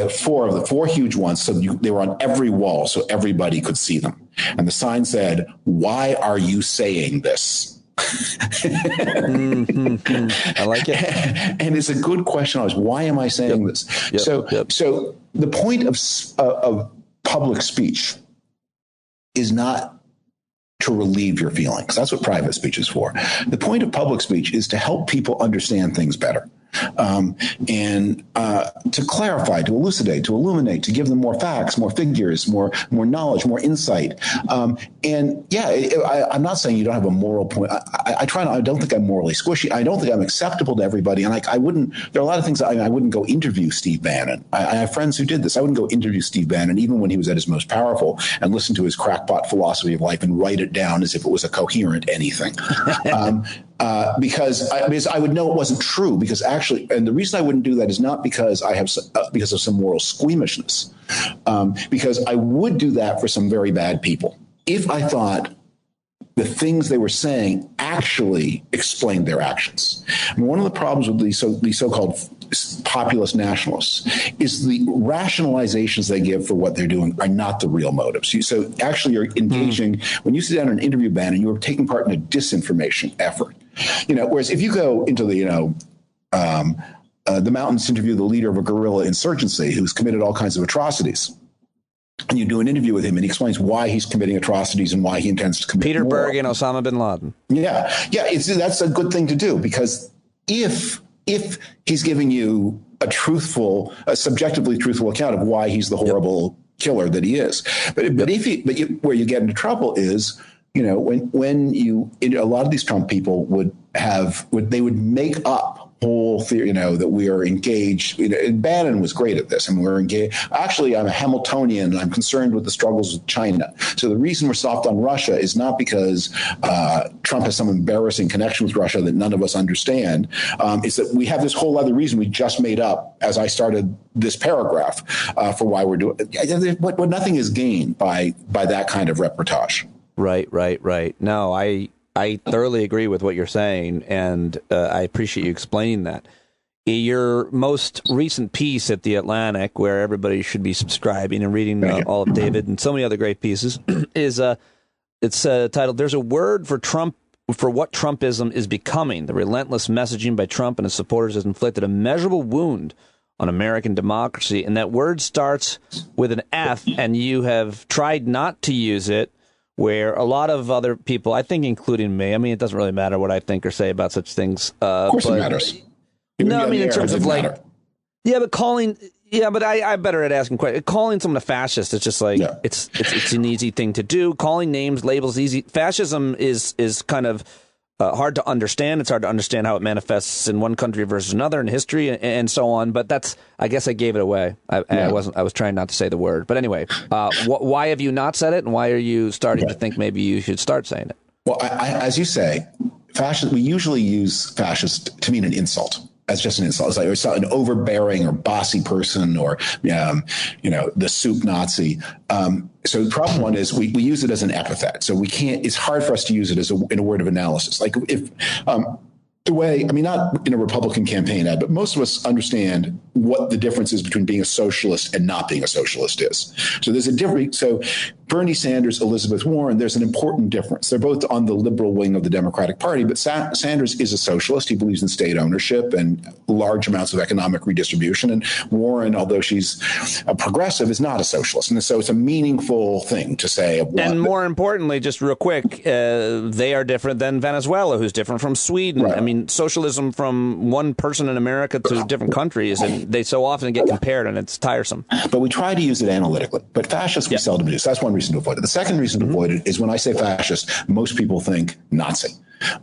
four huge ones, so they were on every wall, so everybody could see them. And the sign said, "Why are you saying this?" I like it. And it's a good question. Why am I saying this? So the point of public speech is not to relieve your feelings. That's what private speech is for. The point of public speech is to help people understand things better. And to clarify, to elucidate, to illuminate, to give them more facts, more figures, more knowledge, more insight. I'm not saying you don't have a moral point. I try not, I don't think I'm morally squishy. I don't think I'm acceptable to everybody. And like, there are a lot of things I wouldn't go interview Steve Bannon. I have friends who did this. I wouldn't go interview Steve Bannon, even when he was at his most powerful, and listen to his crackpot philosophy of life and write it down as if it was a coherent anything. Because I would know it wasn't true, because actually, and the reason I wouldn't do that is not because because of some moral squeamishness, because I would do that for some very bad people if I thought the things they were saying actually explained their actions. And one of the problems with these so-called populist nationalists is the rationalizations they give for what they're doing are not the real motives. So actually you're engaging, when you sit down in an interview, Bannon, you are taking part in a disinformation effort. Whereas if you go into the mountains to interview the leader of a guerrilla insurgency who's committed all kinds of atrocities, and you do an interview with him and he explains why he's committing atrocities and why he intends to commit Peter more. Berg and Osama bin Laden. Yeah, that's a good thing to do, because if he's giving you a subjectively truthful account of why he's the horrible killer that he is, but where you get into trouble is, when a lot of these Trump people would make up whole theory, that we are engaged. Bannon was great at this, and we're engaged. Actually, I'm a Hamiltonian, and I'm concerned with the struggles of China. So the reason we're soft on Russia is not because Trump has some embarrassing connection with Russia that none of us understand. It's that we have this whole other reason we just made up as I started this paragraph for why we're doing it. But nothing is gained by that kind of reportage. Right. No, I thoroughly agree with what you're saying, and I appreciate you explaining that. Your most recent piece at The Atlantic, where everybody should be subscribing and reading all of David and so many other great pieces, is it's titled "There's a Word for Trump for What Trumpism is Becoming. The relentless messaging by Trump and his supporters has inflicted a measurable wound on American democracy." And that word starts with an F, and you have tried not to use it, where a lot of other people, I think including me, it doesn't really matter what I think or say about such things. Of course it matters. No, in terms of I better at asking questions. Calling someone a fascist is just like, it's an easy thing to do. Calling names, labels, easy. Fascism is kind of hard to understand. It's hard to understand how it manifests in one country versus another in history and so on. But I guess I gave it away. I was trying not to say the word. But anyway, why have you not said it, and why are you starting to think maybe you should start saying it? Well, as you say, fascist. We usually use fascist to mean an insult. As just an insult. It's like an overbearing or bossy person, or the soup Nazi. So the problem one is we use it as an epithet. So we can't. It's hard for us to use it in a word of analysis. Like if the way, not in a Republican campaign ad, but most of us understand what the difference is between being a socialist and not being a socialist is. So there's a difference. So Bernie Sanders, Elizabeth Warren, there's an important difference. They're both on the liberal wing of the Democratic Party, but Sanders is a socialist. He believes in state ownership and large amounts of economic redistribution. And Warren, although she's a progressive, is not a socialist. And so it's a meaningful thing to say. And more importantly, just real quick, they are different than Venezuela, who's different from Sweden. Right. Socialism from one person in America to different countries, and they so often get compared, and it's tiresome. But we try to use it analytically. But fascist, we seldom do. So that's one reason to avoid it. The second reason to avoid it is when I say fascist, most people think Nazi.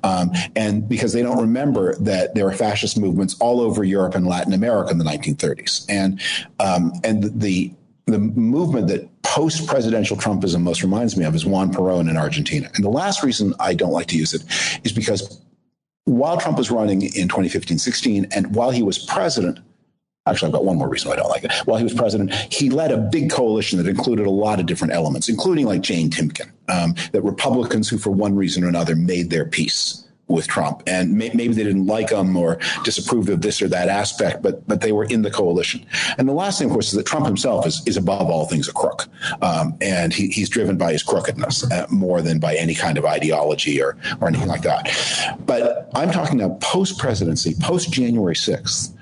And because they don't remember that there were fascist movements all over Europe and Latin America in the 1930s. And the movement that post-presidential Trumpism most reminds me of is Juan Perón in Argentina. And the last reason I don't like to use it is because while Trump was running in 2015-16, and while he was president, actually, I've got one more reason why I don't like it. While he was president, he led a big coalition that included a lot of different elements, including like Jane Timken, that Republicans who, for one reason or another, made their peace with Trump. And maybe they didn't like him or disapproved of this or that aspect, but they were in the coalition. And the last thing, of course, is that Trump himself is above all things a crook. And he's driven by his crookedness more than by any kind of ideology or anything like that. But I'm talking now post-presidency, post-January 6th.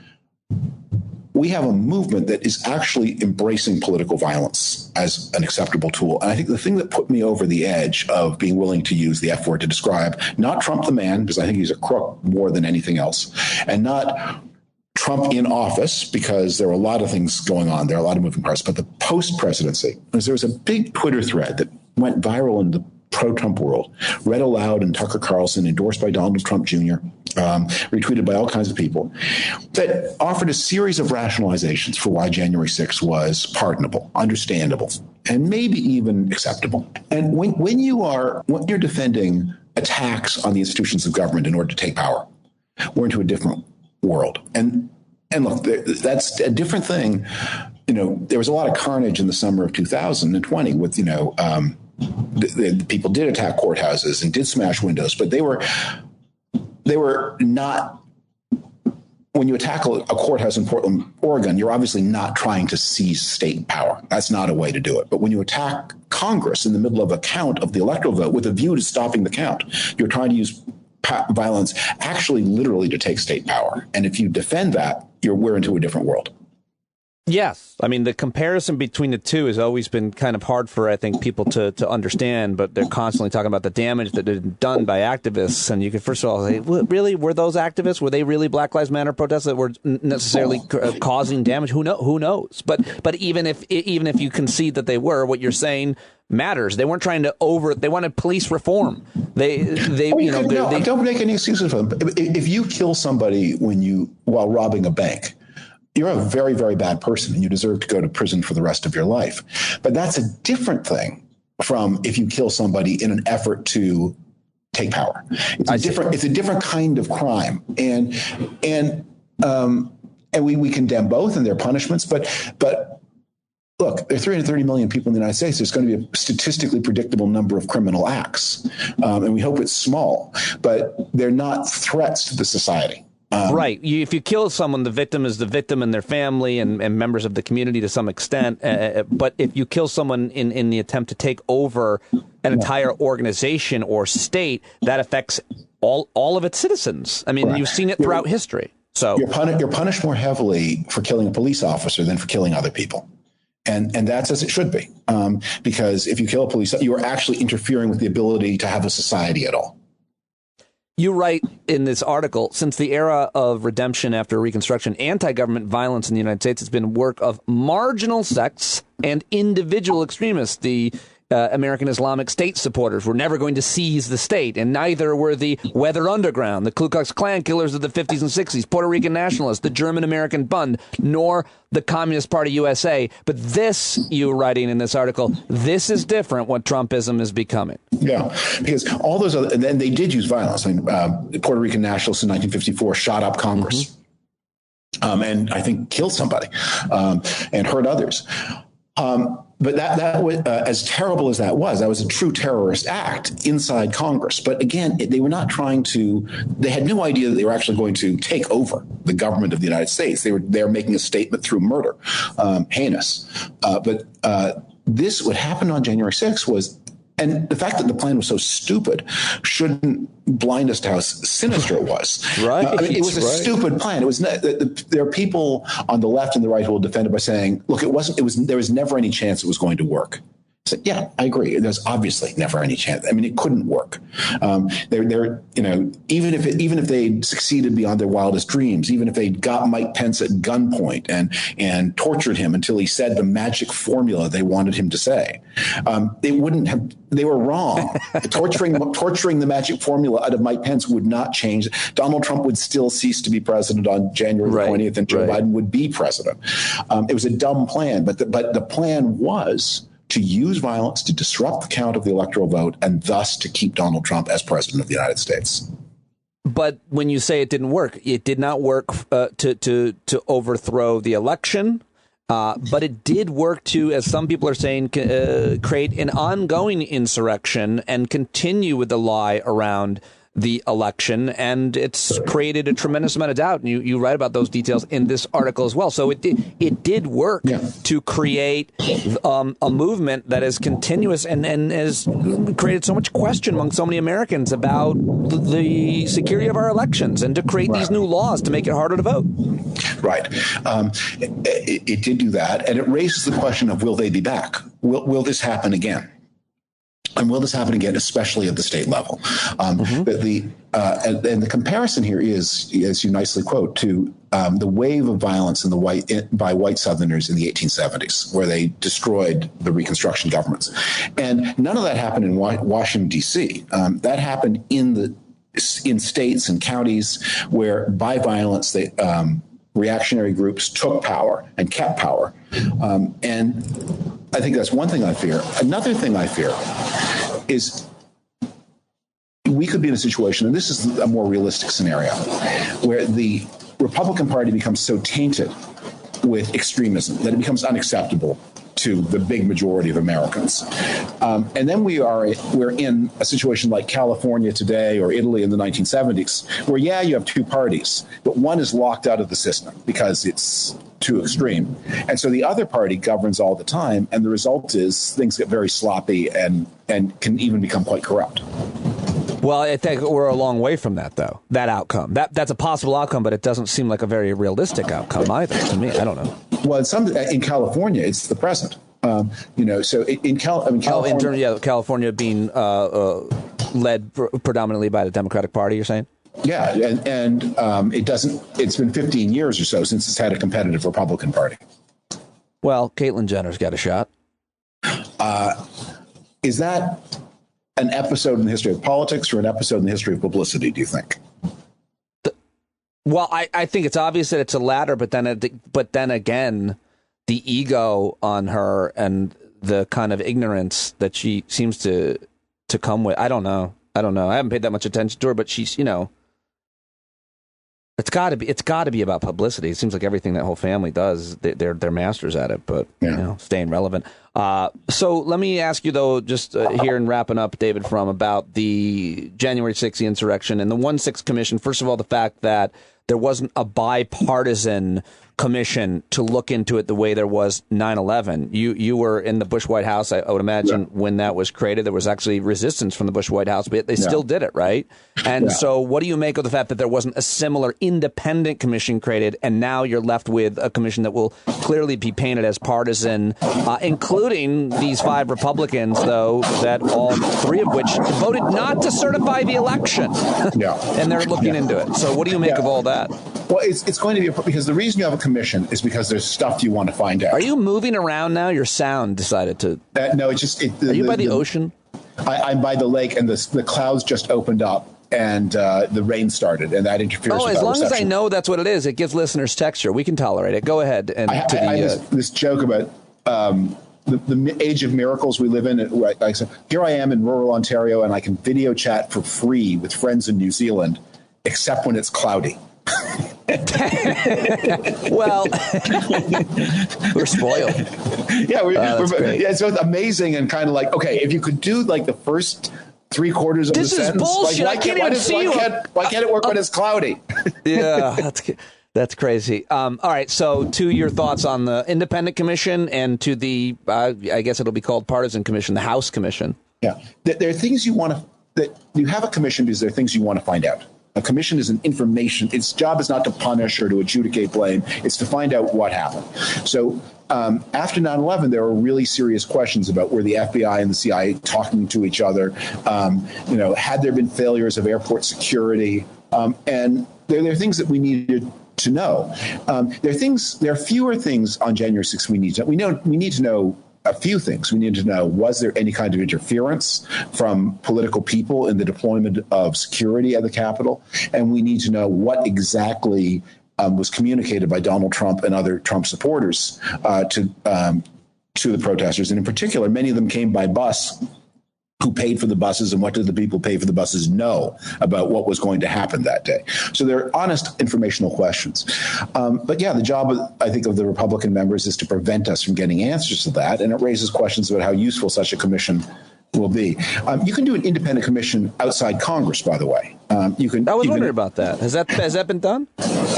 We have a movement that is actually embracing political violence as an acceptable tool. And I think the thing that put me over the edge of being willing to use the F word to describe not Trump the man, because I think he's a crook more than anything else, and not Trump in office, because there were a lot of things going on. There are a lot of moving parts. But the post-presidency, because there was a big Twitter thread that went viral in the pro-Trump world, read aloud in Tucker Carlson, endorsed by Donald Trump Jr., retweeted by all kinds of people, that offered a series of rationalizations for why January 6th was pardonable, understandable, and maybe even acceptable. And when you're defending attacks on the institutions of government in order to take power, we're into a different world. And look, that's a different thing. There was a lot of carnage in the summer of 2020 with, the people did attack courthouses and did smash windows, but they were not. When you attack a courthouse in Portland, Oregon, you're obviously not trying to seize state power. That's not a way to do it. But when you attack Congress in the middle of a count of the electoral vote with a view to stopping the count, you're trying to use violence actually literally to take state power. And if you defend that, we're into a different world. Yes. I mean, the comparison between the two has always been kind of hard for, I think, people to understand, but they're constantly talking about the damage that had been done by activists. And you could first of all say, really, were those activists? Were they really Black Lives Matter protests that were necessarily causing damage? Who knows? But even if you concede that they were, what you're saying matters. They weren't trying to they wanted police reform. Don't make any excuses for them. If you kill somebody while robbing a bank, you're a very, very bad person and you deserve to go to prison for the rest of your life. But that's a different thing from if you kill somebody in an effort to take power. It's a different kind of crime. And we condemn both and their punishments. But look, there are 330 million people in the United States. There's going to be a statistically predictable number of criminal acts. And we hope it's small, but they're not threats to the society. Right. If you kill someone, the victim is the victim and their family and members of the community to some extent. But if you kill someone in the attempt to take over an entire organization or state, that affects all of its citizens. I mean, you've seen it throughout history. So you're punished more heavily for killing a police officer than for killing other people. And that's as it should be, because if you kill a police, you are actually interfering with the ability to have a society at all. You write in this article, since the era of redemption after Reconstruction, anti-government violence in the United States has been work of marginal sects and individual extremists. The American Islamic State supporters were never going to seize the state, and neither were the Weather Underground, the Ku Klux Klan killers of the 50s and 60s, Puerto Rican nationalists, the German-American Bund, nor the Communist Party USA. But this, you were writing in this article, this is different what Trumpism is becoming. Yeah, because all those other, and then they did use violence. I mean, the Puerto Rican nationalists in 1954 shot up Congress, and I think killed somebody and hurt others. But that was, as terrible as that was a true terrorist act inside Congress. But again, they were not trying to, they had no idea that they were actually going to take over the government of the United States. They were making a statement through murder, heinous. But this, what happened on January 6th was, and the fact that the plan was so stupid shouldn't blind us to how sinister it was. Right. I mean, it was a stupid plan. It was there are people on the left and the right who will defend it by saying, "Look, there was never any chance it was going to work." I said, yeah, I agree. There's obviously never any chance. I mean, it couldn't work. Even if they succeeded beyond their wildest dreams, even if they got Mike Pence at gunpoint and tortured him until he said the magic formula they wanted him to say, they wouldn't have. They were wrong. Torturing the magic formula out of Mike Pence would not change. Donald Trump would still cease to be president on January 20th, and Joe Biden would be president. It was a dumb plan, but the plan was to use violence to disrupt the count of the electoral vote and thus to keep Donald Trump as president of the United States. But when you say it didn't work, it did not work to overthrow the election. But it did work to, as some people are saying, create an ongoing insurrection and continue with the lie around the election, and it's created a tremendous amount of doubt. And you write about those details in this article as well. So it did work to create a movement that is continuous and has created so much question among so many Americans about the security of our elections, and to create these new laws to make it harder to vote. Right. It did do that, and it raises the question of, will they be back? Will this happen again? And will this happen again, especially at the state level? and the comparison here is, as you nicely quote, to the wave of violence by white Southerners in the 1870s, where they destroyed the Reconstruction governments. And none of that happened in Washington, D.C. That happened in states and counties where, by violence, reactionary groups took power and kept power. And I think that's one thing I fear. Another thing I fear is we could be in a situation, and this is a more realistic scenario, where the Republican Party becomes so tainted with extremism that it becomes unacceptable to the big majority of Americans. And then we're in a situation like California today or Italy in the 1970s, where, yeah, you have two parties, but one is locked out of the system because it's too extreme. And so the other party governs all the time, and the result is things get very sloppy and can even become quite corrupt. Well, I think we're a long way from that, though, that outcome. That's a possible outcome, but it doesn't seem like a very realistic outcome either to me. I don't know. Well, in California, it's the present. So in California, California being led predominantly by the Democratic Party, you're saying? Yeah, and it doesn't. It's been 15 years or so since it's had a competitive Republican Party. Well, Caitlyn Jenner's got a shot. Is that an episode in the history of politics or an episode in the history of publicity, do you think? Well, I think it's obvious that it's a latter, but then again, the ego on her and the kind of ignorance that she seems to come with. I don't know. I haven't paid that much attention to her, but she's, it's got to be about publicity. It seems like everything that whole family does, they're masters at it, but staying relevant. So let me ask you, though, just here and wrapping up, David Frum, about the January 6th insurrection and the 1-6 commission. First of all, the fact that there wasn't a bipartisan commission to look into it the way there was 9/11. You were in the Bush White House, I would imagine, when that was created. There was actually resistance from the Bush White House, but they still did it, right? And so what do you make of the fact that there wasn't a similar independent commission created, and now you're left with a commission that will clearly be painted as partisan, including these 5 Republicans, though, that all 3 of which voted not to certify the election. And they're looking into it. So what do you make of all that? Well, it's going to be because the reason you have a commission is because there's stuff you want to find out. Are you moving around now? Your sound decided to. No, it's just. Are you by the ocean? I'm by the lake, and the clouds just opened up, and the rain started, and that interferes. Oh, with as long reception. as I know that's what it is, it gives listeners texture. We can tolerate it. Go ahead. And I have this joke about the age of miracles we live in. Here I am in rural Ontario, and I can video chat for free with friends in New Zealand, except when it's cloudy. Well, we're spoiled. Yeah, so it's amazing and kind of like, okay, if you could do like the first 3/4 of the sentence, this is bullshit. Why can't it work when it's cloudy? Yeah, that's crazy. All right, so to your thoughts on the independent commission and to the, I guess it'll be called partisan commission, the House commission. Yeah, there are things you have a commission because there are things you want to find out. A commission is an information. Its job is not to punish or to adjudicate blame. It's to find out what happened. So after 9/11, there were really serious questions about were the FBI and the CIA talking to each other? Had there been failures of airport security? And there are things that we needed to know. There are fewer things on January 6th we need to know. We need to know a few things. We need to know, was there any kind of interference from political people in the deployment of security at the Capitol? And we need to know what exactly was communicated by Donald Trump and other Trump supporters to the protesters. And in particular, many of them came by bus. Who paid for the buses, and what did the people pay for the buses know about what was going to happen that day? So they're honest informational questions. But yeah, the job, I think, of the Republican members is to prevent us from getting answers to that. And it raises questions about how useful such a commission will be. You can do an independent commission outside Congress, by the way. I was wondering about that. Has that been done?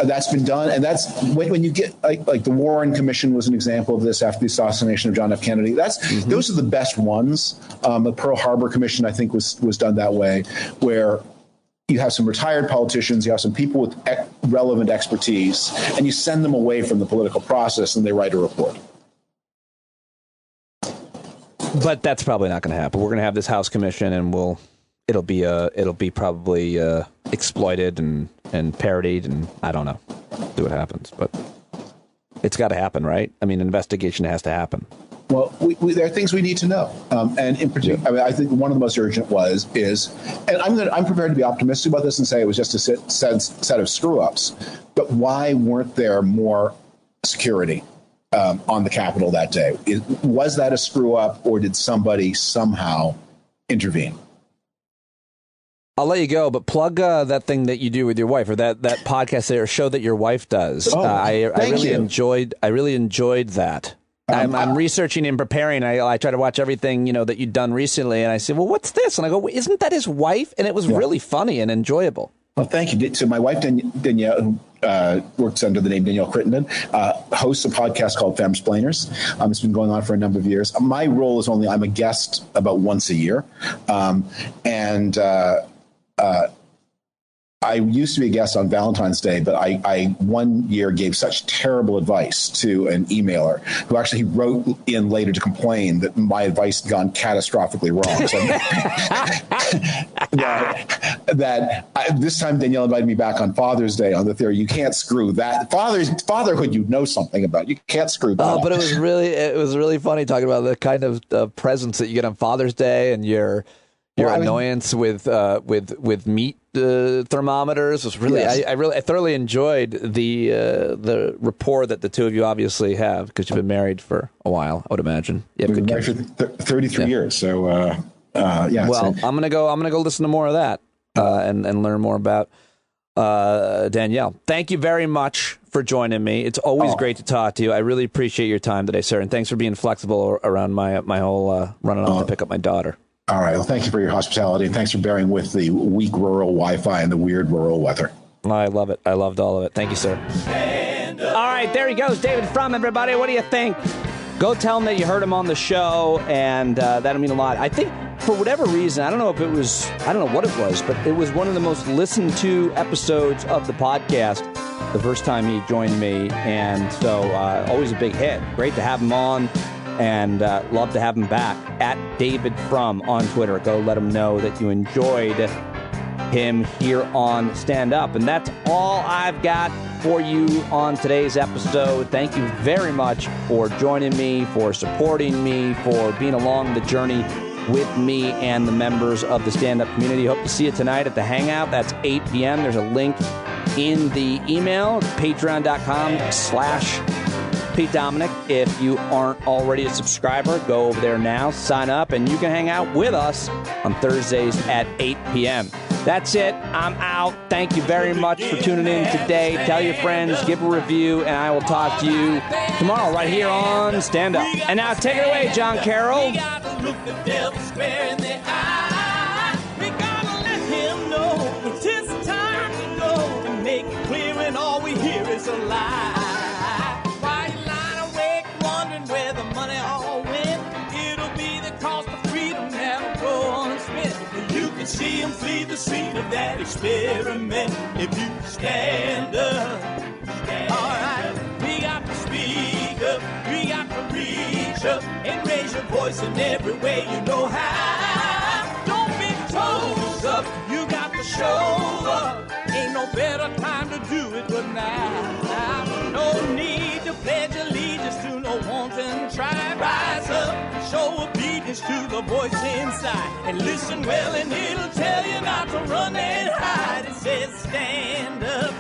That's been done, and that's when you get like the Warren Commission was an example of this after the assassination of John F. Kennedy. Those are the best ones. The Pearl Harbor Commission, I think, was done that way, where you have some retired politicians, you have some people with relevant expertise, and you send them away from the political process, and they write a report. But that's probably not going to happen. We're going to have this House commission, and it'll be probably exploited and parodied, and I don't know. See what happens, but it's got to happen, right? I mean, an investigation has to happen. Well, there are things we need to know, and in particular, I mean, I think one of the most urgent is, and I'm prepared to be optimistic about this and say it was just a set of screw ups, but why weren't there more security on the Capitol that day? Was that a screw up, or did somebody somehow intervene? I'll let you go, but plug that thing that you do with your wife, or that podcast or show that your wife does. I really enjoyed that. I'm researching and preparing. I try to watch everything that you've done recently, and I say, well, what's this? And I go, isn't that his wife? And it was really funny and enjoyable. Well, thank you. So my wife Danielle, who works under the name Danielle Crittenden, hosts a podcast called Femsplainers. It's been going on for a number of years. My role is I'm a guest about once a year, I used to be a guest on Valentine's Day, but I one year gave such terrible advice to an emailer who actually wrote in later to complain that my advice had gone catastrophically wrong. So this time Danielle invited me back on Father's Day on the theory you can't screw that. Fatherhood you know something about. You can't screw that. Oh, but it was really funny talking about the kind of presents that you get on Father's Day and your annoyance with meat thermometers was really. Yes. I thoroughly enjoyed the rapport that the two of you obviously have, because you've been married for a while. I would imagine. We've been married for 33 years. So yeah. Well, I'm gonna go listen to more of that and learn more about Danielle. Thank you very much for joining me. It's always great to talk to you. I really appreciate your time today, sir, and thanks for being flexible around my whole running off to pick up my daughter. All right. Well, thank you for your hospitality, and thanks for bearing with the weak rural Wi-Fi and the weird rural weather. I love it. I loved all of it. Thank you, sir. All right. There he goes. David Frum, everybody. What do you think? Go tell him that you heard him on the show, and that'll mean a lot. I think for whatever reason, I don't know what it was, but it was one of the most listened to episodes of the podcast the first time he joined me. And so always a big hit. Great to have him on. And love to have him back at David Frum on Twitter. Go let him know that you enjoyed him here on Stand Up. And that's all I've got for you on today's episode. Thank you very much for joining me, for supporting me, for being along the journey with me and the members of the Stand Up community. Hope to see you tonight at the Hangout. That's 8 p.m. There's a link in the email, patreon.com/Pete Dominic. If you aren't already a subscriber, go over there now, sign up, and you can hang out with us on Thursdays at 8 p.m. That's it. I'm out. Thank you very much for tuning in today. Tell your friends, give a review, and I will talk to you tomorrow right here on Stand Up. And now take it away, John Carroll. All we hear is a lie. Why you lying awake wondering where the money all went? It'll be the cost of freedom that'll go unspent. You can see them flee the scene of that experiment if you stand up. Alright, we got to speak up, we got to reach up and raise your voice in every way you know how. Don't be toes up, you got to show up. Ain't no better time to do it but now. No need to pledge allegiance to no wanton tribe. Rise up and show obedience to the voice inside. And listen well and it'll tell you not to run and hide. It says stand up.